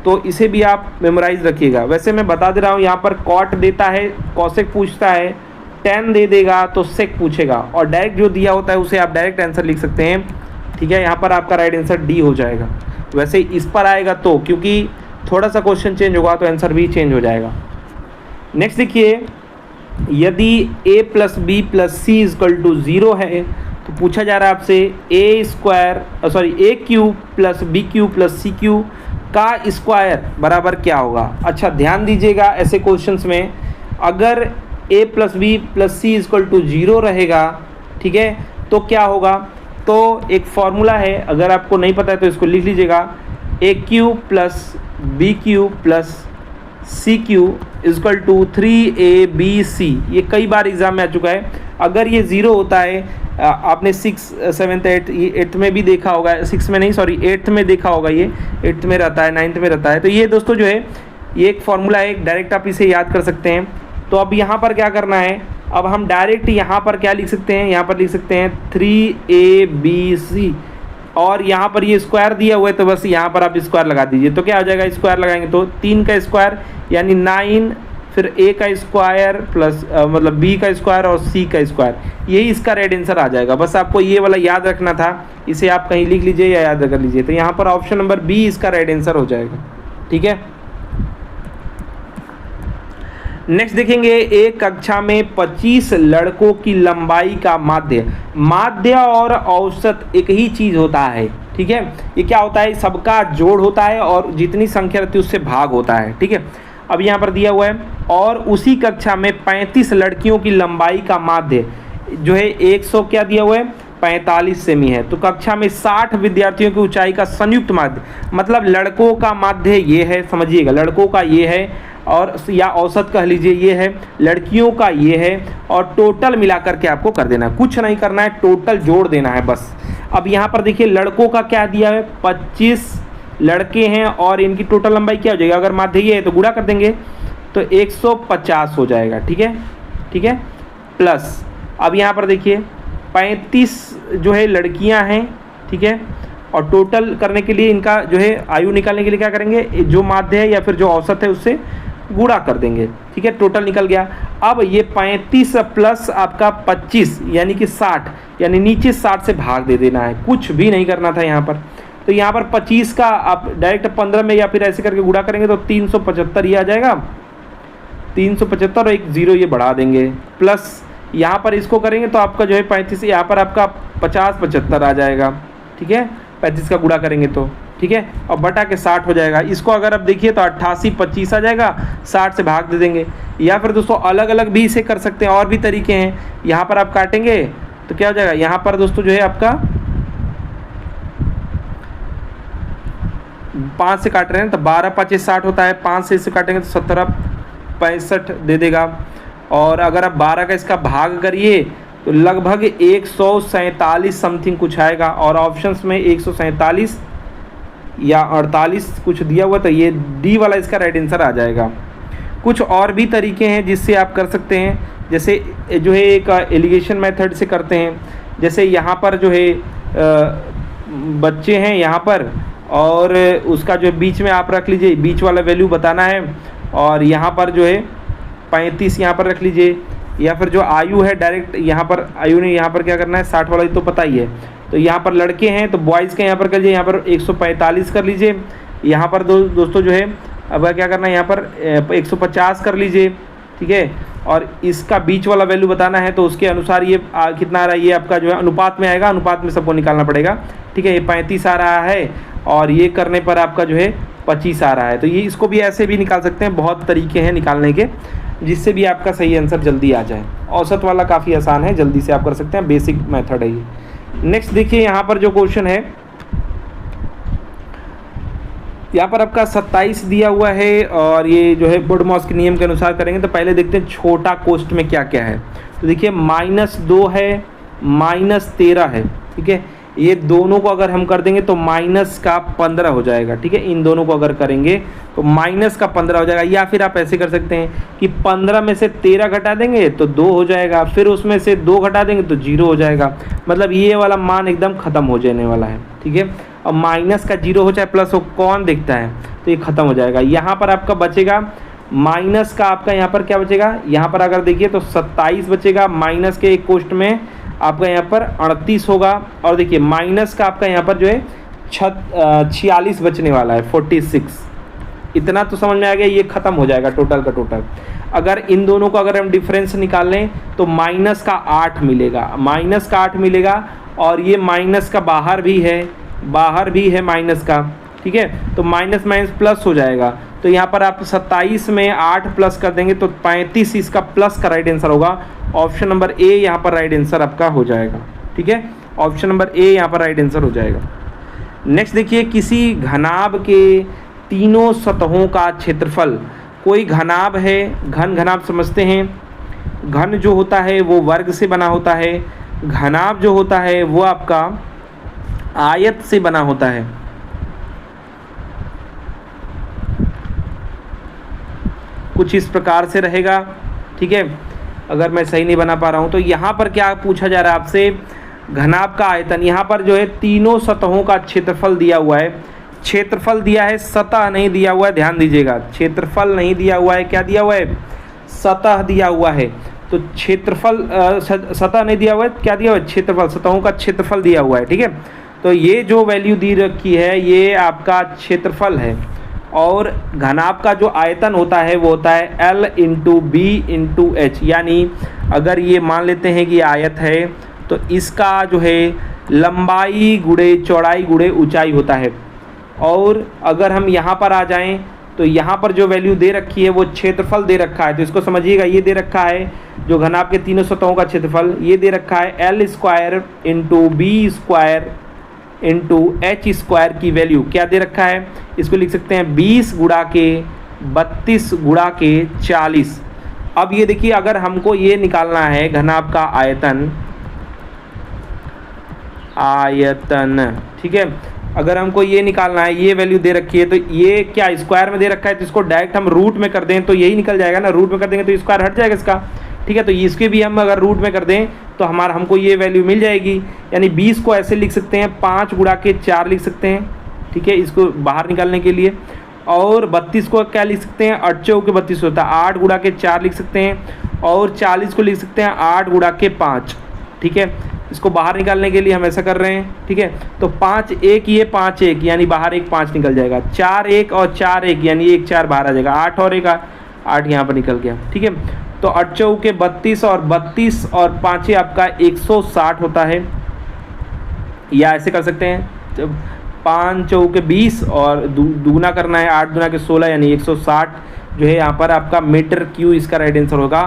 तो इसे भी आप मेमोराइज रखिएगा। वैसे मैं बता दे रहा हूँ, यहाँ पर कॉट देता है कॉसेक पूछता है, 10 दे देगा तो सेक पूछेगा, और डायरेक्ट जो दिया होता है उसे आप डायरेक्ट आंसर लिख सकते हैं, ठीक है। यहाँ पर आपका राइट आंसर डी हो जाएगा। वैसे इस पर आएगा तो क्योंकि थोड़ा सा क्वेश्चन चेंज होगा तो आंसर भी चेंज हो जाएगा। नेक्स्ट देखिए, यदि a plus B plus C equal to 0 है तो पूछा जा रहा है आपसे A cube plus B cube plus C cube का स्क्वायर बराबर क्या होगा। अच्छा ध्यान दीजिएगा, ऐसे क्वेश्चंस में अगर a plus B plus C equal to 0 रहेगा, ठीक है, तो क्या होगा। तो एक फॉर्मूला है, अगर आपको नहीं पता है तो इसको लिख लीजिएगा, A cube plus B cube plus C cube equal to 3ab। ये कई बार एग्जाम में आ चुका है। अगर ये 0 होता है, आपने 6, 7, 8 में भी देखा होगा, 6 में नहीं सॉरी 8th में देखा होगा, ये 8th में रहता है, 9th में रहता है। तो ये दोस्तों जो है ये एक फॉर्मूला है, डायरेक्ट आप इसे याद कर सकते हैं। तो अब यहाँ पर क्या करना है, अब हम डायरेक्ट यहाँ पर क्या लिख सकते हैं, यहाँ पर लिख सकते हैं 3abc, और यहाँ पर ये स्क्वायर दिया हुआ है तो बस यहाँ पर आप स्क्वायर लगा दीजिए। तो क्या हो जाएगा, स्क्वायर लगाएंगे तो 3 का स्क्वायर यानी 9, फिर a का स्क्वायर प्लस मतलब b का स्क्वायर और c का स्क्वायर, यही इसका राइट आंसर आ जाएगा। बस आपको ये वाला याद रखना था, इसे आप कहीं लिख लीजिए या याद कर लीजिए। तो यहाँ पर ऑप्शन नंबर बी इसका राइट आंसर हो जाएगा, ठीक है। नेक्स्ट देखेंगे, एक कक्षा में 25 लड़कों की लंबाई का माध्य और औसत एक ही चीज होता है, ठीक है। ये क्या होता है, सबका जोड़ होता है और जितनी संख्या रहती है उससे भाग होता है, ठीक है। अब यहाँ पर दिया हुआ है, और उसी कक्षा में 35 लड़कियों की लंबाई का माध्य जो है 100 क्या दिया हुआ है, 45 सेमी है। तो कक्षा में 60 विद्यार्थियों की ऊंचाई का संयुक्त माध्य, मतलब लड़कों का माध्य ये है, समझिएगा, लड़कों का ये है, और या औसत कह लीजिए ये है, लड़कियों का ये है, और टोटल मिला करके आपको कर देना है, कुछ नहीं करना है, टोटल जोड़ देना है बस। अब यहाँ पर देखिए लड़कों का क्या दिया है, 25 लड़के हैं और इनकी टोटल लंबाई क्या हो जाएगी, अगर माध्य ये है तो गुणा कर देंगे तो 150 हो जाएगा, ठीक है, ठीक है। प्लस अब यहाँ पर देखिए 35 जो है लड़कियाँ हैं, ठीक है, और टोटल करने के लिए इनका जो है आयु निकालने के लिए क्या करेंगे, जो माध्य है या फिर जो औसत है उससे गुणा कर देंगे, ठीक है, टोटल निकल गया। अब ये 35 प्लस आपका 25 यानी कि 60, यानी नीचे 60 से भाग दे देना है, कुछ भी नहीं करना था यहाँ पर। तो यहाँ पर 25 का आप डायरेक्ट 15 में या फिर ऐसे करके गुणा करेंगे तो 375 ये आ जाएगा, 375 और एक जीरो ये बढ़ा देंगे, प्लस यहाँ पर इसको करेंगे तो आपका जो है 35, यहाँ पर आपका 50-75 आ जाएगा, ठीक है, 35 का गुणा करेंगे तो, ठीक है, और बटा के 60 हो जाएगा। इसको अगर आप देखिए तो 88-25 आ जाएगा, 60 से भाग दे देंगे। या फिर दोस्तों अलग अलग भी इसे कर सकते हैं, और भी तरीके हैं। यहाँ पर आप काटेंगे तो क्या हो जाएगा, यहाँ पर दोस्तों जो है आपका 5 से काट रहे हैं तो 12-5 60 होता है, 5 से इसे काटेंगे तो 17-65 दे देगा। और अगर आप 12 का इसका भाग करिए तो लगभग 147 समथिंग कुछ आएगा, और ऑप्शंस में 147 या 48 कुछ दिया हुआ, तो ये डी वाला इसका राइट आंसर आ जाएगा। कुछ और भी तरीके हैं जिससे आप कर सकते हैं, जैसे जो है एक एलिगेशन मेथड से करते हैं। जैसे यहाँ पर जो है बच्चे हैं यहाँ पर, और उसका जो बीच में आप रख लीजिए, बीच वाला वैल्यू बताना है, और यहाँ पर जो है 35 यहाँ पर रख लीजिए, या फिर जो आयु है डायरेक्ट यहाँ पर आयु नहीं, यहाँ पर क्या करना है 60 वाला तो पता ही है। तो यहाँ पर लड़के हैं तो बॉयज़ का यहाँ पर कर लीजिए, यहाँ पर 145 कर लीजिए। यहाँ पर दोस्तों जो है अब क्या करना है, यहाँ पर 150 कर लीजिए, ठीक है। और इसका बीच वाला वैल्यू बताना है तो उसके अनुसार ये कितना आ रहा है, ये आपका जो है अनुपात में आएगा, अनुपात में सबको निकालना पड़ेगा, ठीक है। ये 35 आ रहा है और ये करने पर आपका जो है 25 आ रहा है। तो ये इसको भी ऐसे भी निकाल सकते हैं, बहुत तरीके हैं निकालने के, जिससे भी आपका सही आंसर जल्दी आ जाए। औसत वाला काफ़ी आसान है, जल्दी से आप कर सकते हैं, बेसिक मेथड है ये। नेक्स्ट देखिए यहाँ पर जो क्वेश्चन है, यहाँ पर आपका 27 दिया हुआ है, और ये जो है बोर्डमॉस के नियम के अनुसार करेंगे। तो पहले देखते हैं छोटा कोष्ठ में क्या क्या है। तो देखिए -2 है, -13 है, ठीक है। ये दोनों को अगर हम कर देंगे तो -15 हो जाएगा, ठीक है। इन दोनों को अगर करेंगे तो -15 हो जाएगा। या फिर आप ऐसे कर सकते हैं कि 15 में से 13 घटा देंगे तो 2 हो जाएगा, फिर उसमें से 2 घटा देंगे तो 0 हो जाएगा। मतलब ये वाला मान एकदम ख़त्म हो जाने वाला है, ठीक है। और माइनस का 0 हो चाहे प्लस हो, कौन देखता है, तो ये ख़त्म हो जाएगा। यहाँ पर आपका बचेगा माइनस का, आपका यहाँ पर क्या बचेगा, यहाँ पर अगर देखिए तो 27 बचेगा, माइनस के एक कोष्ठ में आपका यहाँ पर 38 होगा, और देखिए माइनस का आपका यहाँ पर जो है 46 बचने वाला है, 46। इतना तो समझ में आ गया, ये ख़त्म हो जाएगा टोटल का टोटल। अगर इन दोनों को अगर हम डिफरेंस निकाल लें तो माइनस का 8 मिलेगा, माइनस का 8 मिलेगा, और ये माइनस का बाहर भी है माइनस का, ठीक है। तो माइनस माइनस प्लस हो जाएगा। तो यहाँ पर आप 27 में 8 प्लस कर देंगे तो 35 इसका प्लस का राइट आंसर होगा। ऑप्शन नंबर ए यहाँ पर राइट आंसर आपका हो जाएगा, ठीक है। ऑप्शन नंबर ए यहाँ पर राइट आंसर हो जाएगा। नेक्स्ट देखिए, किसी घनाभ के तीनों सतहों का क्षेत्रफल, कोई घनाभ है, घनाभ समझते हैं, घन जो होता है वो वर्ग से बना होता है, घनाभ जो होता है वो आपका आयत से बना होता है। कुछ इस प्रकार से रहेगा, ठीक है। अगर मैं सही नहीं बना पा रहा हूँ तो यहाँ पर क्या पूछा जा रहा है आपसे, घनाभ का आयतन। यहाँ पर जो है तीनों सतहों का क्षेत्रफल दिया हुआ है, क्षेत्रफल दिया है, सतह नहीं दिया हुआ है, ध्यान दीजिएगा, क्षेत्रफल नहीं दिया हुआ है, क्या दिया हुआ है, सतह दिया हुआ है। तो क्षेत्रफल सतह नहीं दिया हुआ है, क्या दिया हुआ है, क्षेत्रफल, सतहों का क्षेत्रफल दिया हुआ है, ठीक है। तो ये जो वैल्यू दी रखी है ये आपका क्षेत्रफल है, और घनाभ का जो आयतन होता है वो होता है L into b into h. यानी अगर ये मान लेते हैं कि आयत है तो इसका जो है लंबाई गुणे चौड़ाई गुणे ऊंचाई होता है। और अगर हम यहाँ पर आ जाएं तो यहाँ पर जो वैल्यू दे रखी है वो क्षेत्रफल दे रखा है। तो इसको समझिएगा, ये दे रखा है जो घनाभ के तीनों सतहों का क्षेत्रफल, ये दे रखा है L square into b square into h square की वैल्यू क्या दे रखा है, इसको लिख सकते हैं 20 गुणा के 32 गुणा के 40। अब ये देखिए, अगर हमको ये निकालना है घनाभ का आयतन, ठीक है, अगर हमको ये निकालना है, ये वैल्यू दे रखी है, तो ये क्या स्क्वायर में दे रखा है, तो इसको डायरेक्ट हम रूट में कर दें तो यही निकल जाएगा ना। रूट में कर देंगे तो स्क्वायर हट जाएगा इसका, ठीक है। तो इसके भी हम अगर रूट में कर दें तो हमको ये वैल्यू मिल जाएगी। यानी 20 को ऐसे लिख सकते हैं 5 गुणा के 4 लिख सकते हैं, ठीक है, इसको बाहर निकालने के लिए। और 32 को क्या लिख सकते हैं, 8 चौके 32 होता है, 8 गुणा के 4 लिख सकते हैं। और 40 को लिख सकते हैं 8 गुणा के 5, ठीक है। इसको बाहर निकालने के लिए हम ऐसा कर रहे हैं, ठीक है। तो 5 1 ये 5 1 यानी बाहर एक 5 निकल जाएगा, 4 1 और 4 1 यानी 1 4 बाहर आ जाएगा, 8 और 1 8 यहाँ पर निकल गया, ठीक है। तो 8 चौके 32 और 32 और 5 आपका 160 होता है। या ऐसे कर सकते हैं, जब 5 चौके 20 और दुगना करना है, 8 दुना के 16 यानी 160 जो है यहाँ पर आपका मीटर क्यू इसका राइट आंसर होगा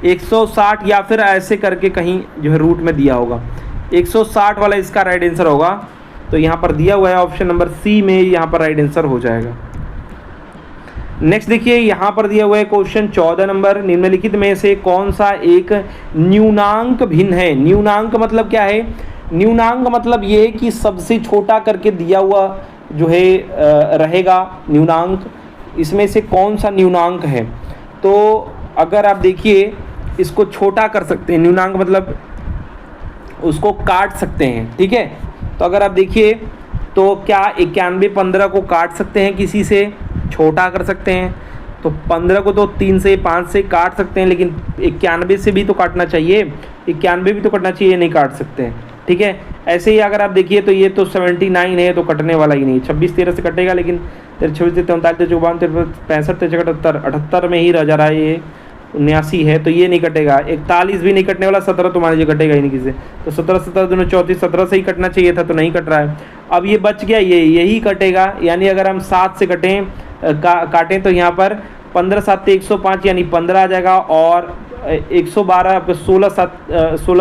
160। या फिर ऐसे करके कहीं जो है रूट में दिया होगा 160 वाला इसका राइट आंसर होगा। तो यहाँ पर दिया हुआ है ऑप्शन नंबर सी में, यहाँ पर राइट आंसर हो जाएगा। नेक्स्ट देखिए, यहाँ पर दिया हुआ है क्वेश्चन 14 नंबर, निम्नलिखित में से कौन सा एक न्यूनांक भिन्न है। न्यूनांक मतलब क्या है, न्यूनांक मतलब ये कि सबसे छोटा करके दिया हुआ जो है रहेगा न्यूनांक, इसमें से कौन सा न्यूनांक है। तो अगर आप देखिए इसको छोटा कर सकते हैं, न्यूनांक मतलब उसको काट सकते हैं, ठीक है। तो अगर आप देखिए तो क्या 91 15 को काट सकते हैं, किसी से छोटा कर सकते हैं। तो 15 को तो 3 से 5 से काट सकते हैं, लेकिन 91 से भी तो काटना चाहिए, 91 भी तो काटना चाहिए, नहीं काट सकते हैं, ठीक है। ऐसे ही अगर आप देखिए तो ये तो 79 है, तो कटने वाला ही नहीं, 26 13 से कटेगा, लेकिन 26 से 43 54 65 63 78 में ही रह जा रहा है, ये 79 है तो ये नहीं कटेगा। 41 भी नहीं कटने वाला, 17 तो मान लीजिए कटेगा ही नहीं किसी से। तो 17 17 दोनों 34, 17 से ही कटना चाहिए था तो नहीं कट रहा है। अब ये बच गया, ये यही कटेगा। यानी अगर हम 7 से काटें तो यहाँ पर 15 7 105 यानी 15 आ जाएगा, और 112 आपका 16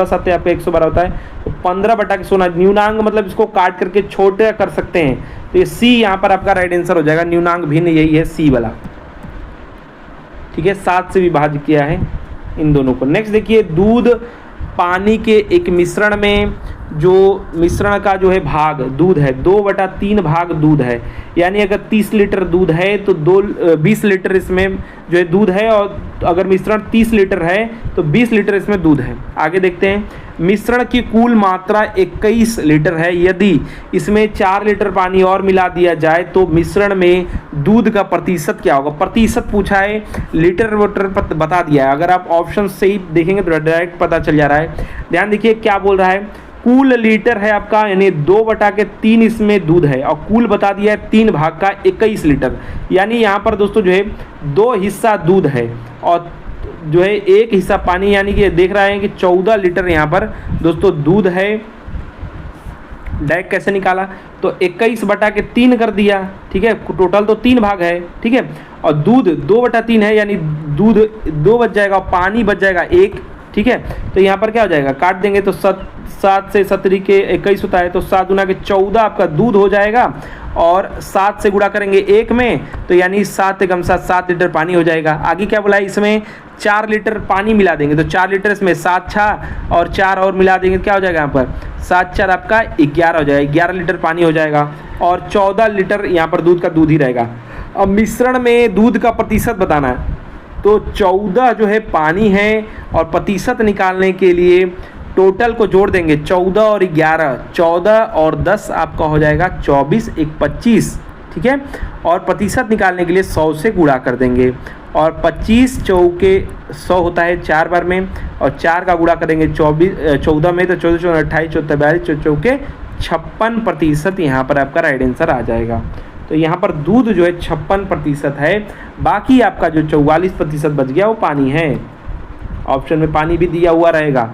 7 आपका 112 होता है। तो 15 बटा के 16 न्यूनांक मतलब इसको काट करके छोटे कर सकते हैं। तो ये सी यहाँ पर आपका राइट आंसर हो जाएगा, न्यूनांक भिन्न यही है सी वाला, ठीक है। 7 से विभाजित किया है इन दोनों को। नेक्स्ट देखिए, दूध पानी के एक मिश्रण में जो मिश्रण का जो है भाग दूध है, 2/3 भाग दूध है। यानी अगर 30 लीटर दूध है तो 20 लीटर इसमें जो है दूध है, और अगर मिश्रण 30 लीटर है तो 20 लीटर इसमें दूध है। आगे देखते हैं, मिश्रण की कुल मात्रा 21 लीटर है। यदि इसमें 4 लीटर पानी और मिला दिया जाए तो मिश्रण में दूध का प्रतिशत क्या होगा। प्रतिशत पूछा है, लीटर वोटर बता दिया है। अगर आप ऑप्शन से ही देखेंगे तो डायरेक्ट पता चल जा रहा है। ध्यान देखिए क्या बोल रहा है, कुल लीटर है आपका, यानी 2/3 इसमें दूध है, और कुल बता दिया है 3 भाग का 21 लीटर। यानी यहाँ पर दोस्तों जो है 2 हिस्सा दूध है और जो है 1 हिस्सा पानी, यानी कि देख रहे हैं कि 14 लीटर यहाँ पर दोस्तों दूध है। डायरेक्ट कैसे निकाला, तो 21/3 कर दिया, ठीक है। टोटल तो 3 भाग है, ठीक है, और दूध 2/3 है, यानी दूध 2 बच जाएगा, पानी बच जाएगा 1, ठीक है। तो यहाँ पर क्या हो जाएगा, काट देंगे तो 7 से 17 के 21 होता है, तो 7 गुना के 14 आपका दूध हो जाएगा, और 7 से गुणा करेंगे 1 में तो यानी 7 एकम 7 लीटर पानी हो जाएगा। आगे क्या बोला है, इसमें 4 लीटर पानी मिला देंगे, तो 4 लीटर इसमें 7 6 और 4 और मिला देंगे, क्या हो जाएगा यहाँ पर 7 4 आपका 11 हो जाएगा, 11 लीटर पानी हो जाएगा, और 14 लीटर यहाँ पर दूध का दूध ही रहेगा। अब मिश्रण में दूध का प्रतिशत बताना है, तो 14 जो है पानी है, और प्रतिशत निकालने के लिए टोटल को जोड़ देंगे, 14 और 11, 14 और 10 आपका हो जाएगा 24, 1 25, ठीक है। और प्रतिशत निकालने के लिए 100 से गुणा कर देंगे, और 25 चौके 100 होता है 4 बार में, और 4 का गुणा करेंगे 14 में, तो 14 28 42 42 चौके 56% यहाँ पर आपका राइट आंसर आ जाएगा। तो यहाँ पर दूध जो है 56% है, बाकी आपका जो 44% बच गया वो पानी है। ऑप्शन में पानी भी दिया हुआ रहेगा।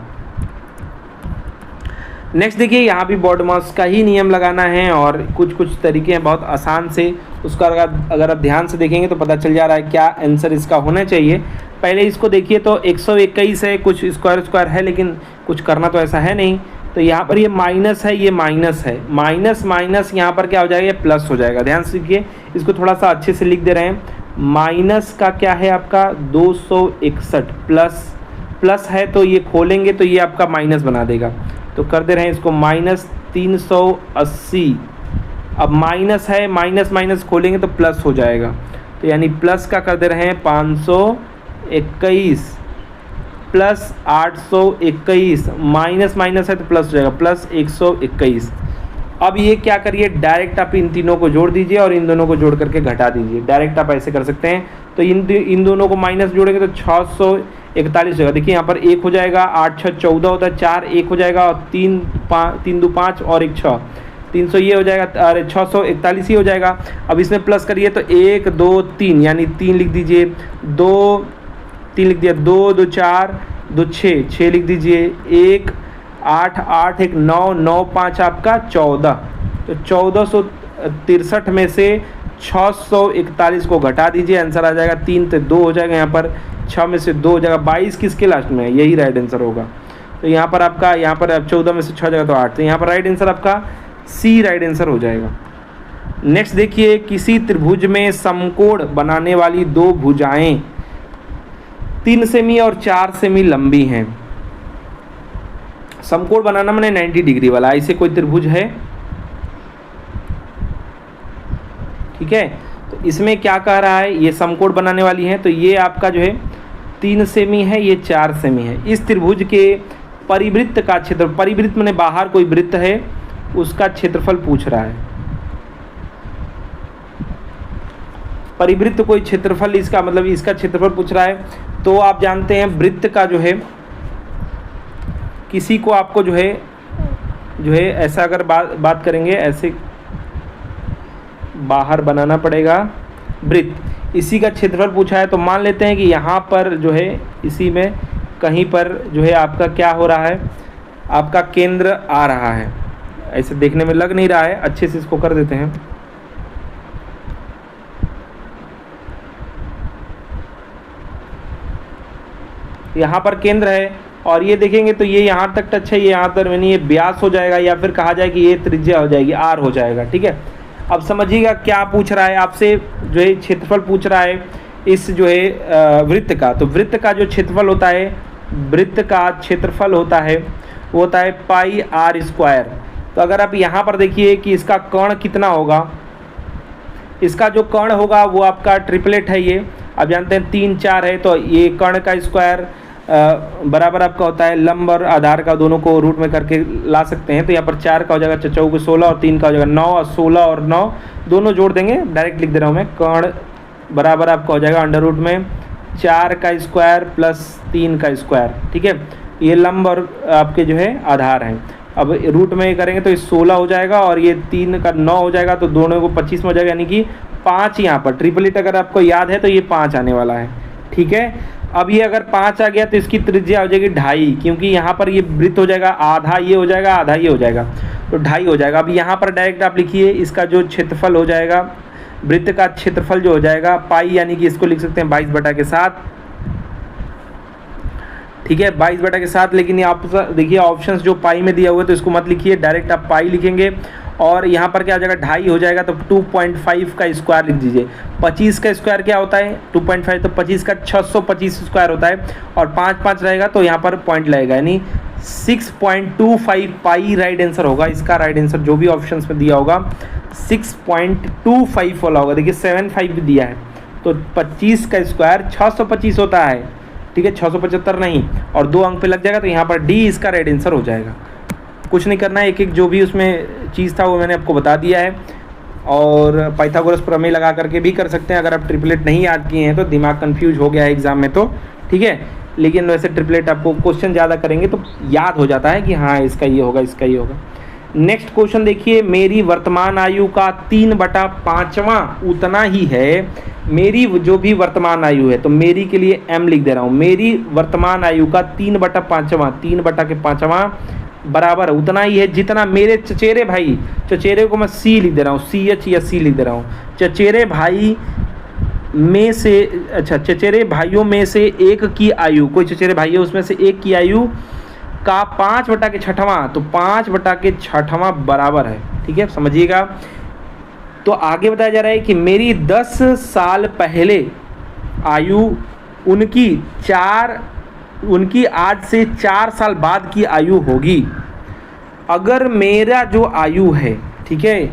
नेक्स्ट देखिए, यहाँ भी बॉडमास का ही नियम लगाना है और कुछ तरीके हैं बहुत आसान से, उसका अगर आप ध्यान से देखेंगे तो पता चल जा रहा है क्या आंसर इसका होना चाहिए। पहले इसको देखिए तो 121 है, कुछ स्क्वायर है लेकिन कुछ करना तो ऐसा है नहीं, तो यहाँ पर ये माइनस है, ये माइनस है, माइनस माइनस यहाँ पर क्या हो जाएगा, ये प्लस हो जाएगा। ध्यान से देखिए, इसको थोड़ा सा अच्छे से लिख दे रहे हैं। माइनस का क्या है आपका 261, प्लस है तो ये खोलेंगे तो ये आपका माइनस बना देगा, तो कर दे रहे हैं इसको -380। अब माइनस है, माइनस माइनस खोलेंगे तो प्लस हो जाएगा, तो यानी प्लस का कर दे रहे हैं 521 प्लस 821, माइनस माइनस है तो प्लस हो जाएगा, प्लस 121। अब ये क्या करिए, डायरेक्ट आप इन तीनों को जोड़ दीजिए और इन दोनों को जोड़ करके घटा दीजिए। डायरेक्ट आप ऐसे कर सकते हैं, तो इन दोनों को माइनस जोड़ेंगे तो 641 हो जाएगा। देखिए यहाँ पर 1 हो जाएगा, 8 6 14 होता है, 4 1 हो जाएगा और 3 2 5 और 1 6, 300 ये हो जाएगा, अरे 641 ही हो जाएगा। अब इसमें प्लस करिए तो 1 2 3 यानी 3 लिख दीजिए, 2 3 लिख दिया, 2 2 4 2 6 लिख दीजिए, 1 8 8 1 9 9 5 आपका 14, तो 1463 में से 641 को घटा दीजिए, आंसर आ जाएगा 3 से 2 हो जाएगा, यहाँ पर 6 में से 2 हो जाएगा, 22 किसके लास्ट में है, यही राइट आंसर होगा। तो यहाँ पर आपका, यहाँ पर 14 में से 6 जाएगा तो 8, तो यहाँ पर राइट आंसर आपका सी राइट आंसर हो जाएगा। नेक्स्ट देखिए, किसी त्रिभुज में समकोण बनाने वाली दो भुजाएं 3 सेमी और 4 सेमी लंबी हैं। समकोण बनाना मैंने 90 डिग्री वाला, ऐसे कोई त्रिभुज है, ठीक है। तो इसमें क्या कह रहा है, ये समकोण बनाने वाली है, तो ये आपका जो है 3 सेमी है, ये 4 सेमी है। इस त्रिभुज के परिवृत्त का क्षेत्र, परिवृत्त मैंने बाहर कोई वृत्त है उसका क्षेत्रफल पूछ रहा है। परिवृत्त कोई क्षेत्रफल, इसका मतलब इसका क्षेत्रफल पूछ रहा है। तो आप जानते हैं वृत्त का जो है, किसी को आपको जो है ऐसा अगर बात करेंगे, ऐसे बाहर बनाना पड़ेगा वृत्त, इसी का क्षेत्रफल पूछा है। तो मान लेते हैं कि यहाँ पर जो है इसी में कहीं पर जो है आपका क्या हो रहा है, आपका केंद्र आ रहा है, ऐसे देखने में लग नहीं रहा है, अच्छे से इसको कर देते हैं। यहाँ पर केंद्र है और ये देखेंगे तो ये यहाँ तक टच है, ये यहाँ तक, यानी ये व्यास हो जाएगा, या फिर कहा जाए कि ये त्रिज्या हो जाएगी, आर हो जाएगा, ठीक है। अब समझिएगा क्या पूछ रहा है आपसे, जो है क्षेत्रफल पूछ रहा है इस जो है वृत्त का। तो वृत्त का जो क्षेत्रफल होता है, वृत्त का क्षेत्रफल होता है वो होता है पाई आर स्क्वायर। तो अगर आप यहाँ पर देखिए कि इसका कर्ण कितना होगा, इसका जो कर्ण होगा वो आपका ट्रिपलेट है, ये आप जानते हैं 3 4 है, तो ये कर्ण का स्क्वायर बराबर आपका होता है लंब और आधार का, दोनों को रूट में करके ला सकते हैं। तो यहाँ पर 4 का हो जाएगा 4 16 और 3 का हो जाएगा 9 और 16 और 9 दोनों जोड़ देंगे, डायरेक्ट लिख दे रहा हूँ मैं। कर्ण बराबर आपका हो जाएगा अंडर रूट में 4 का स्क्वायर प्लस 3 का स्क्वायर, ठीक है। ये लंब और आपके जो है आधार हैं। अब रूट में करेंगे तो ये 16 हो जाएगा और ये 3 का 9 हो जाएगा, तो दोनों को 25 में हो जाएगा, यानी कि 5 यहाँ पर ट्रिपलेट अगर आपको याद है तो ये 5 आने वाला है, ठीक है। अब ये अगर 5 आ गया तो इसकी त्रिज्या हो जाएगी 2.5, क्योंकि यहाँ पर ये वृत्त हो जाएगा, आधा ये हो जाएगा, आधा ये हो जाएगा, तो 2.5 हो जाएगा। अब यहाँ पर डायरेक्ट आप लिखिए इसका जो क्षेत्रफल हो जाएगा, वृत्त का क्षेत्रफल जो हो जाएगा पाई, यानी कि इसको लिख सकते हैं 22/7, ठीक है, 22/7। लेकिन आप देखिए ऑप्शंस जो पाई में दिया हुआ है तो इसको मत लिखिए, डायरेक्ट आप पाई लिखेंगे और यहाँ पर क्या हो जाएगा 2.5 हो जाएगा, तो 2.5 का स्क्वायर लिख दीजिए। 25 का स्क्वायर क्या होता है 2.5, तो 25 का 625 स्क्वायर होता है और 5 5 रहेगा तो यहाँ पर पॉइंट लगेगा, यानी 6.25 पाई राइट आंसर होगा। इसका राइट आंसर जो भी ऑप्शंस में दिया होगा 6.25 वाला होगा। देखिए 75 भी दिया है, तो 25 का स्क्वायर 625 होता है, ठीक है, 675 नहीं, और 2 अंक पे लग जाएगा, तो यहाँ पर डी इसका राइट आंसर हो जाएगा। कुछ नहीं करना है, एक एक जो भी उसमें चीज़ था वो मैंने आपको बता दिया है, और पाइथागोरस प्रमेय लगा करके भी कर सकते हैं। अगर आप ट्रिपलेट नहीं याद किए हैं तो दिमाग कंफ्यूज हो गया है एग्जाम में तो, ठीक है, लेकिन वैसे ट्रिपलेट आपको क्वेश्चन ज़्यादा करेंगे तो याद हो जाता है कि हाँ इसका ये होगा, इसका ये होगा। नेक्स्ट क्वेश्चन देखिए, मेरी वर्तमान आयु का 3/5वां उतना ही है मेरी जो भी वर्तमान आयु है, तो मेरी के लिए m लिख दे रहा हूँ। मेरी वर्तमान आयु का 3/5वां बराबर उतना ही है जितना मेरे चचेरे भाई, चचेरे को मैं c लिख दे रहा हूँ, CH या C लिख दे रहा हूँ, चचेरे भाई में से, अच्छा चचेरे भाइयों में से एक की आयु, कोई चचेरे भाई है उसमें से एक की आयु का 5/6वां, तो 5/6वां बराबर है। ठीक है, समझिएगा। तो आगे बताया जा रहा है कि मेरी 10 साल पहले आयु उनकी आज से 4 साल बाद की आयु होगी। अगर मेरा जो आयु है, ठीक है,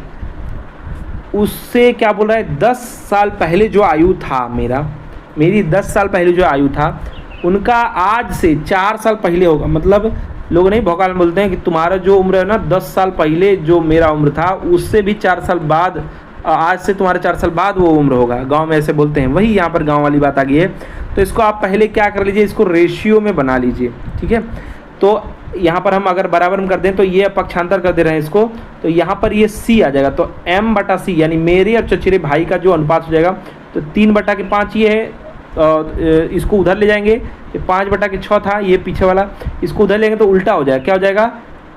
उससे क्या बोल रहा है, 10 साल पहले जो आयु था मेरी 10 साल पहले जो आयु था उनका आज से 4 साल पहले होगा। मतलब लोग नहीं भौकाल में बोलते हैं कि तुम्हारा जो उम्र है ना 10 साल पहले जो मेरा उम्र था उससे भी 4 साल बाद, आज से तुम्हारे 4 साल बाद वो उम्र होगा। गांव में ऐसे बोलते हैं, वही यहाँ पर गांव वाली बात आ गई है। तो इसको आप पहले क्या कर लीजिए, इसको रेशियो में बना लीजिए। ठीक है, तो यहाँ पर हम अगर बराबर में कर दें तो ये पक्षांतर कर दे रहे हैं इसको, तो यहाँ पर ये c आ जाएगा। तो m/c यानी मेरे और चचेरे भाई का जो अनुपात हो जाएगा, तो 3/5 ये है, इसको उधर ले जाएंगे, ये 5/6 था ये पीछे वाला, इसको उधर लेंगे तो उल्टा हो जाएगा, क्या हो जाएगा,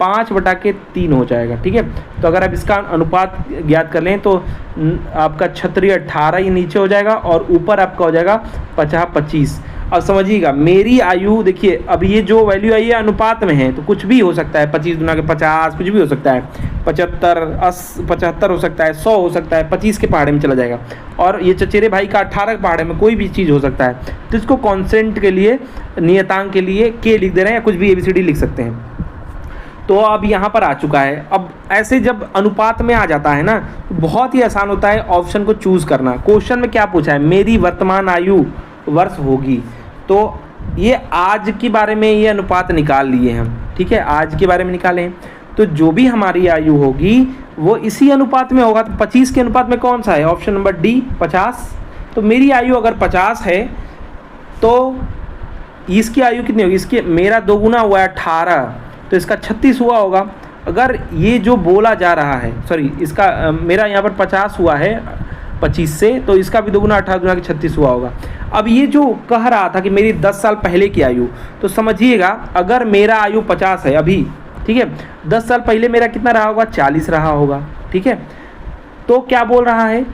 5/3 हो जाएगा। ठीक है, तो अगर आप इसका अनुपात ज्ञात कर लें तो आपका 18 ये नीचे हो जाएगा और ऊपर आपका हो जाएगा 25। अब समझिएगा मेरी आयु, देखिए अब ये जो वैल्यू आई है अनुपात में है, तो कुछ भी हो सकता है, 25 गुना के 50, कुछ भी हो सकता है, 75 हो सकता है, 100 हो सकता है, 25 के पहाड़े में चला जाएगा। और ये चचेरे भाई का 18 के पहाड़े में कोई भी चीज़ हो सकता है। तो इसको कॉन्स्टेंट के लिए, नियतांक के लिए k लिख दे रहे हैं, या कुछ भी ABCD लिख सकते हैं। तो अब यहाँ पर आ चुका है। अब ऐसे जब अनुपात में आ जाता है ना, बहुत ही आसान होता है ऑप्शन को चूज़ करना। क्वेश्चन में क्या पूछा है, मेरी वर्तमान आयु वर्ष होगी, तो ये आज के बारे में ये अनुपात निकाल लिए हम। ठीक है, आज के बारे में निकाले हैं, तो जो भी हमारी आयु होगी वो इसी अनुपात में होगा। तो 25 के अनुपात में कौन सा है, ऑप्शन नंबर डी 50। तो मेरी आयु अगर 50 है तो इसकी आयु कितनी होगी, इसके मेरा 2 गुना हुआ है 18, तो इसका 36 हुआ होगा। अगर ये जो बोला जा रहा है, सॉरी इसका मेरा यहाँ पर 50 हुआ है 25 से, तो इसका भी 2 गुना 18 गुना के 36 हुआ होगा। अब ये जो कह रहा था कि मेरी 10 साल पहले की आयु, तो समझिएगा अगर मेरा आयु 50 है अभी, ठीक है, 10 साल पहले मेरा कितना रहा होगा, 40 रहा होगा। ठीक है, तो क्या बोल रहा है,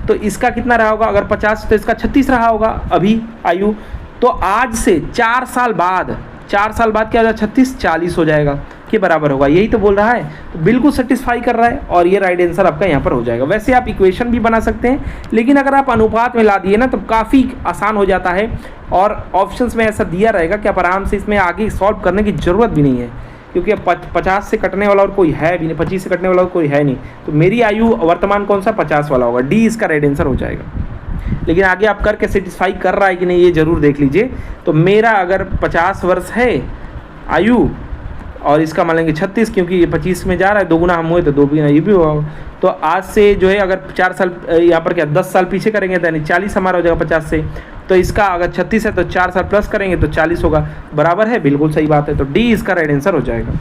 तो इसका कितना रहा होगा, अगर 50 तो इसका 36 रहा होगा अभी आयु। तो आज से 4 साल बाद क्या हो जाएगा, 36 40 हो जाएगा के बराबर होगा, यही तो बोल रहा है। तो बिल्कुल सेटिस्फाई कर रहा है और ये राइट आंसर आपका यहाँ पर हो जाएगा। वैसे आप इक्वेशन भी बना सकते हैं, लेकिन अगर आप अनुपात में ला दिए ना तो काफ़ी आसान हो जाता है, और ऑप्शंस में ऐसा दिया रहेगा कि आप आराम से इसमें आगे सॉल्व करने की ज़रूरत भी नहीं है, क्योंकि 50 से कटने वाला और कोई है भी नहीं, 25 से कटने वाला और कोई है नहीं। तो मेरी आयु वर्तमान कौन सा, 50 वाला होगा, डी इसका राइट आंसर हो जाएगा। लेकिन आगे आप करके सेटिस्फाई कर रहा है कि नहीं ये ज़रूर देख लीजिए। तो मेरा अगर 50 वर्ष है आयु और इसका मान लेंगे 36, क्योंकि ये 25 में जा रहा है, 2 गुना हम हुए तो 2 गुना ये भी होगा। तो आज से जो है अगर 4 साल यहाँ पर क्या 10 साल पीछे करेंगे तो यानी 40 हमारा हो जाएगा 50 से। तो इसका अगर 36 है तो 4 साल प्लस करेंगे तो 40 होगा, बराबर है, बिल्कुल सही बात है। तो डी इसका राइट आंसर हो जाएगा।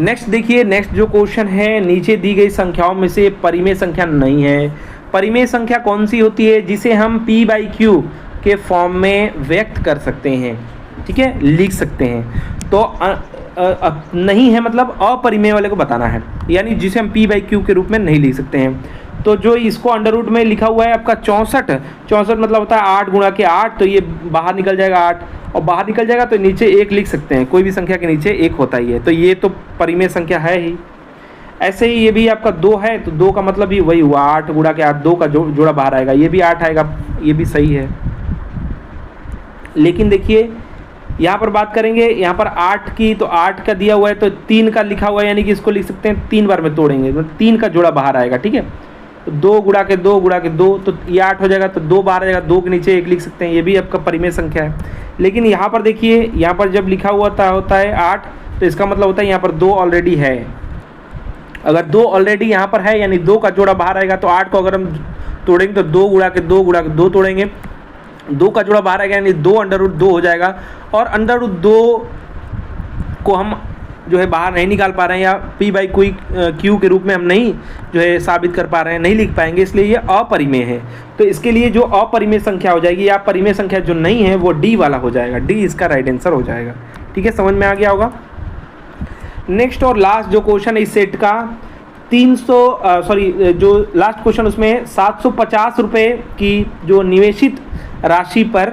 नेक्स्ट देखिए, नेक्स्ट जो क्वेश्चन है, नीचे दी गई संख्याओं में से परिमेय संख्या नहीं है। परिमेय संख्या कौन सी होती है जिसे हम p/q के फॉर्म में व्यक्त कर सकते हैं, ठीक है, लिख सकते हैं। तो नहीं है मतलब अपरिमेय वाले को बताना है, यानी जिसे हम p/q के रूप में नहीं लिख सकते हैं। तो जो इसको अंडर रूट में लिखा हुआ है आपका 64 मतलब होता है 8 गुणा के 8, तो ये बाहर निकल जाएगा 8, और बाहर निकल जाएगा तो नीचे 1 लिख सकते हैं, कोई भी संख्या के नीचे 1 होता ही है। तो ये तो परिमेय संख्या है ही। ऐसे ही ये भी आपका 2 है, तो 2 का मतलब भी वही हुआ 8 गुणा के 8, 2 का जोड़ा बाहर आएगा, ये भी 8 आएगा, ये भी सही है। लेकिन देखिए यहाँ पर बात करेंगे, यहाँ पर 8 की, तो 8 का दिया हुआ है तो 3 का लिखा हुआ है, यानी कि इसको लिख सकते हैं 3 बार में तोड़ेंगे तो 3 का जोड़ा बाहर आएगा, ठीक है। तो 2 गुणा के 2 गुणा के 2, तो ये 8 हो जाएगा, तो 2 बाहर आ जाएगा, 2 के नीचे 1 लिख सकते हैं, ये भी आपका परिमेय संख्या है। लेकिन यहाँ पर देखिए, यहाँ पर जब लिखा हुआ होता है 8, तो इसका मतलब होता है यहाँ पर 2 ऑलरेडी है। अगर 2 ऑलरेडी यहाँ पर है यानी 2 का जोड़ा बाहर आएगा, तो 8 को अगर हम तोड़ेंगे तो 2 गुणा के 2 गुणा के 2 तोड़ेंगे, 2 का जोड़ा बाहर आएगा यानी 2 अंडर रूट 2 हो जाएगा। और अंडर रूट 2 को हम जो है बाहर नहीं निकाल पा रहे हैं या P बाई Q के रूप में हम नहीं जो है साबित कर पा रहे हैं, नहीं लिख पाएंगे, इसलिए ये अपरिमेय है। तो इसके लिए जो अपरिमेय संख्या हो जाएगी या परिमेय संख्या जो नहीं है वो D वाला हो जाएगा, D इसका राइट आंसर हो जाएगा। ठीक है, समझ में आ गया होगा। नेक्स्ट और लास्ट जो क्वेश्चन है इस सेट का जो लास्ट क्वेश्चन उसमें 750 रुपये की जो निवेशित राशि पर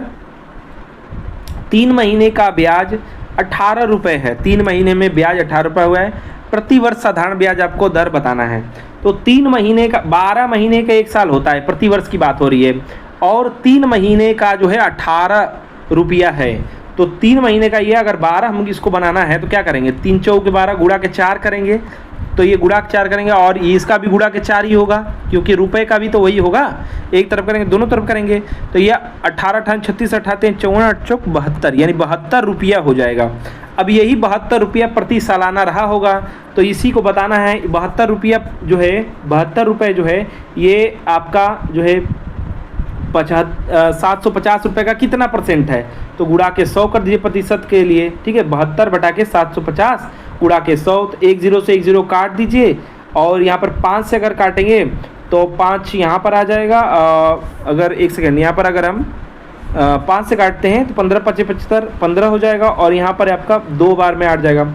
3 महीने का ब्याज 18 रुपये है। 3 महीने में ब्याज 18 रुपये हुआ है। प्रति वर्ष साधारण ब्याज आपको दर बताना है। तो 3 महीने का 12 महीने का 1 साल होता है, प्रति वर्ष की बात हो रही है, और 3 महीने का जो है 18 रुपया है। तो 3 महीने का ये अगर 12 हम इसको बनाना है तो क्या करेंगे, 3 चौके 12 गुणा के 4 करेंगे, तो ये गुणा के 4 करेंगे और इसका भी गुणा के 4 ही होगा क्योंकि रुपए का भी तो वही होगा, एक तरफ करेंगे दोनों तरफ करेंगे। तो ये 18 अठान 36 अठाते 54 8 चौक 72 यानी 72 रुपया हो जाएगा। अब यही 72 रुपया प्रति सालाना रहा होगा, तो इसी को बताना है। 72 रुपया जो है 72 रुपये जो है ये आपका जो है 750 रुपये का कितना परसेंट है, तो गुणा के 100 कर दीजिए प्रतिशत के लिए। ठीक है, 72 बटा के 750 गुणा के 100, तो 1 0 से 1 0 काट दीजिए और यहाँ पर 5 से अगर काटेंगे तो 5 यहाँ पर आ जाएगा। अगर 1 सेकेंड यहाँ पर अगर हम 5 से काटते हैं तो 15 5 75 15 हो जाएगा और यहाँ पर आपका 2 बार में 8 जाएगा।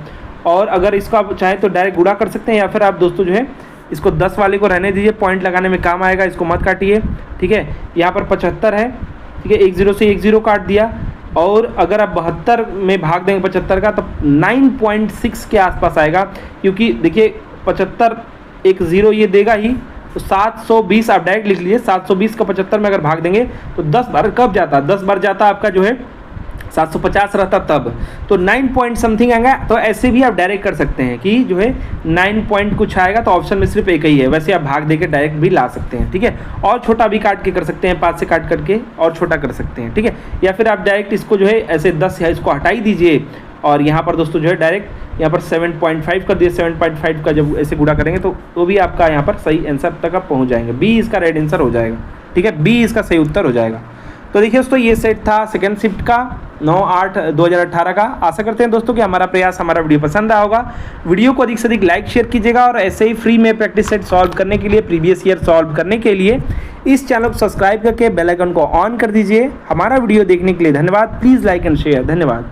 और अगर इसको आप चाहे तो डायरेक्ट गुणा कर सकते हैं या फिर आप दोस्तों जो है इसको 10 वाले को रहने दीजिए, पॉइंट लगाने में काम आएगा, इसको मत काटिए। ठीक है, यहाँ पर 75 है। ठीक है, 1 0 से 1 0 काट दिया और अगर आप 72 में भाग देंगे 75 का तो 9.6 के आसपास आएगा, क्योंकि देखिए 75 1 0 ये देगा ही, तो 720 आप डायरेक्ट लिख लीजिए। 720 का 75 में अगर भाग देंगे तो 10 बार कब जाता, 10 बार जाता आपका जो है 750 रहता तब, तो 9 पॉइंट समथिंग आएगा। तो ऐसे भी आप डायरेक्ट कर सकते हैं कि जो है 9 पॉइंट कुछ आएगा, तो ऑप्शन में सिर्फ एक ही है। वैसे आप भाग देके डायरेक्ट भी ला सकते हैं। ठीक है, और छोटा भी काट के कर सकते हैं, 5 से काट करके और छोटा कर सकते हैं। ठीक है, या फिर आप डायरेक्ट इसको जो है ऐसे 10 है इसको हटा ही दीजिए और यहाँ पर दोस्तों जो है डायरेक्ट यहाँ पर 7.5 कर दिए। 7.5 का जब ऐसे गुणा करेंगे तो भी आपका यहाँ पर सही आंसर तक आप पहुँच जाएंगे। बी इसका राइट आंसर हो जाएगा। ठीक है, बी इसका सही उत्तर हो जाएगा। तो देखिए दोस्तों ये सेट था सेकंड शिफ्ट का 9/8/2018 का। आशा करते हैं दोस्तों कि हमारा प्रयास, हमारा वीडियो पसंद आया होगा। वीडियो को अधिक से अधिक लाइक शेयर कीजिएगा और ऐसे ही फ्री में प्रैक्टिस सेट सॉल्व करने के लिए, प्रीवियस ईयर सॉल्व करने के लिए इस चैनल को सब्सक्राइब करके बेल आइकन को ऑन कर दीजिए। हमारा वीडियो देखने के लिए धन्यवाद। Please like and share. धन्यवाद।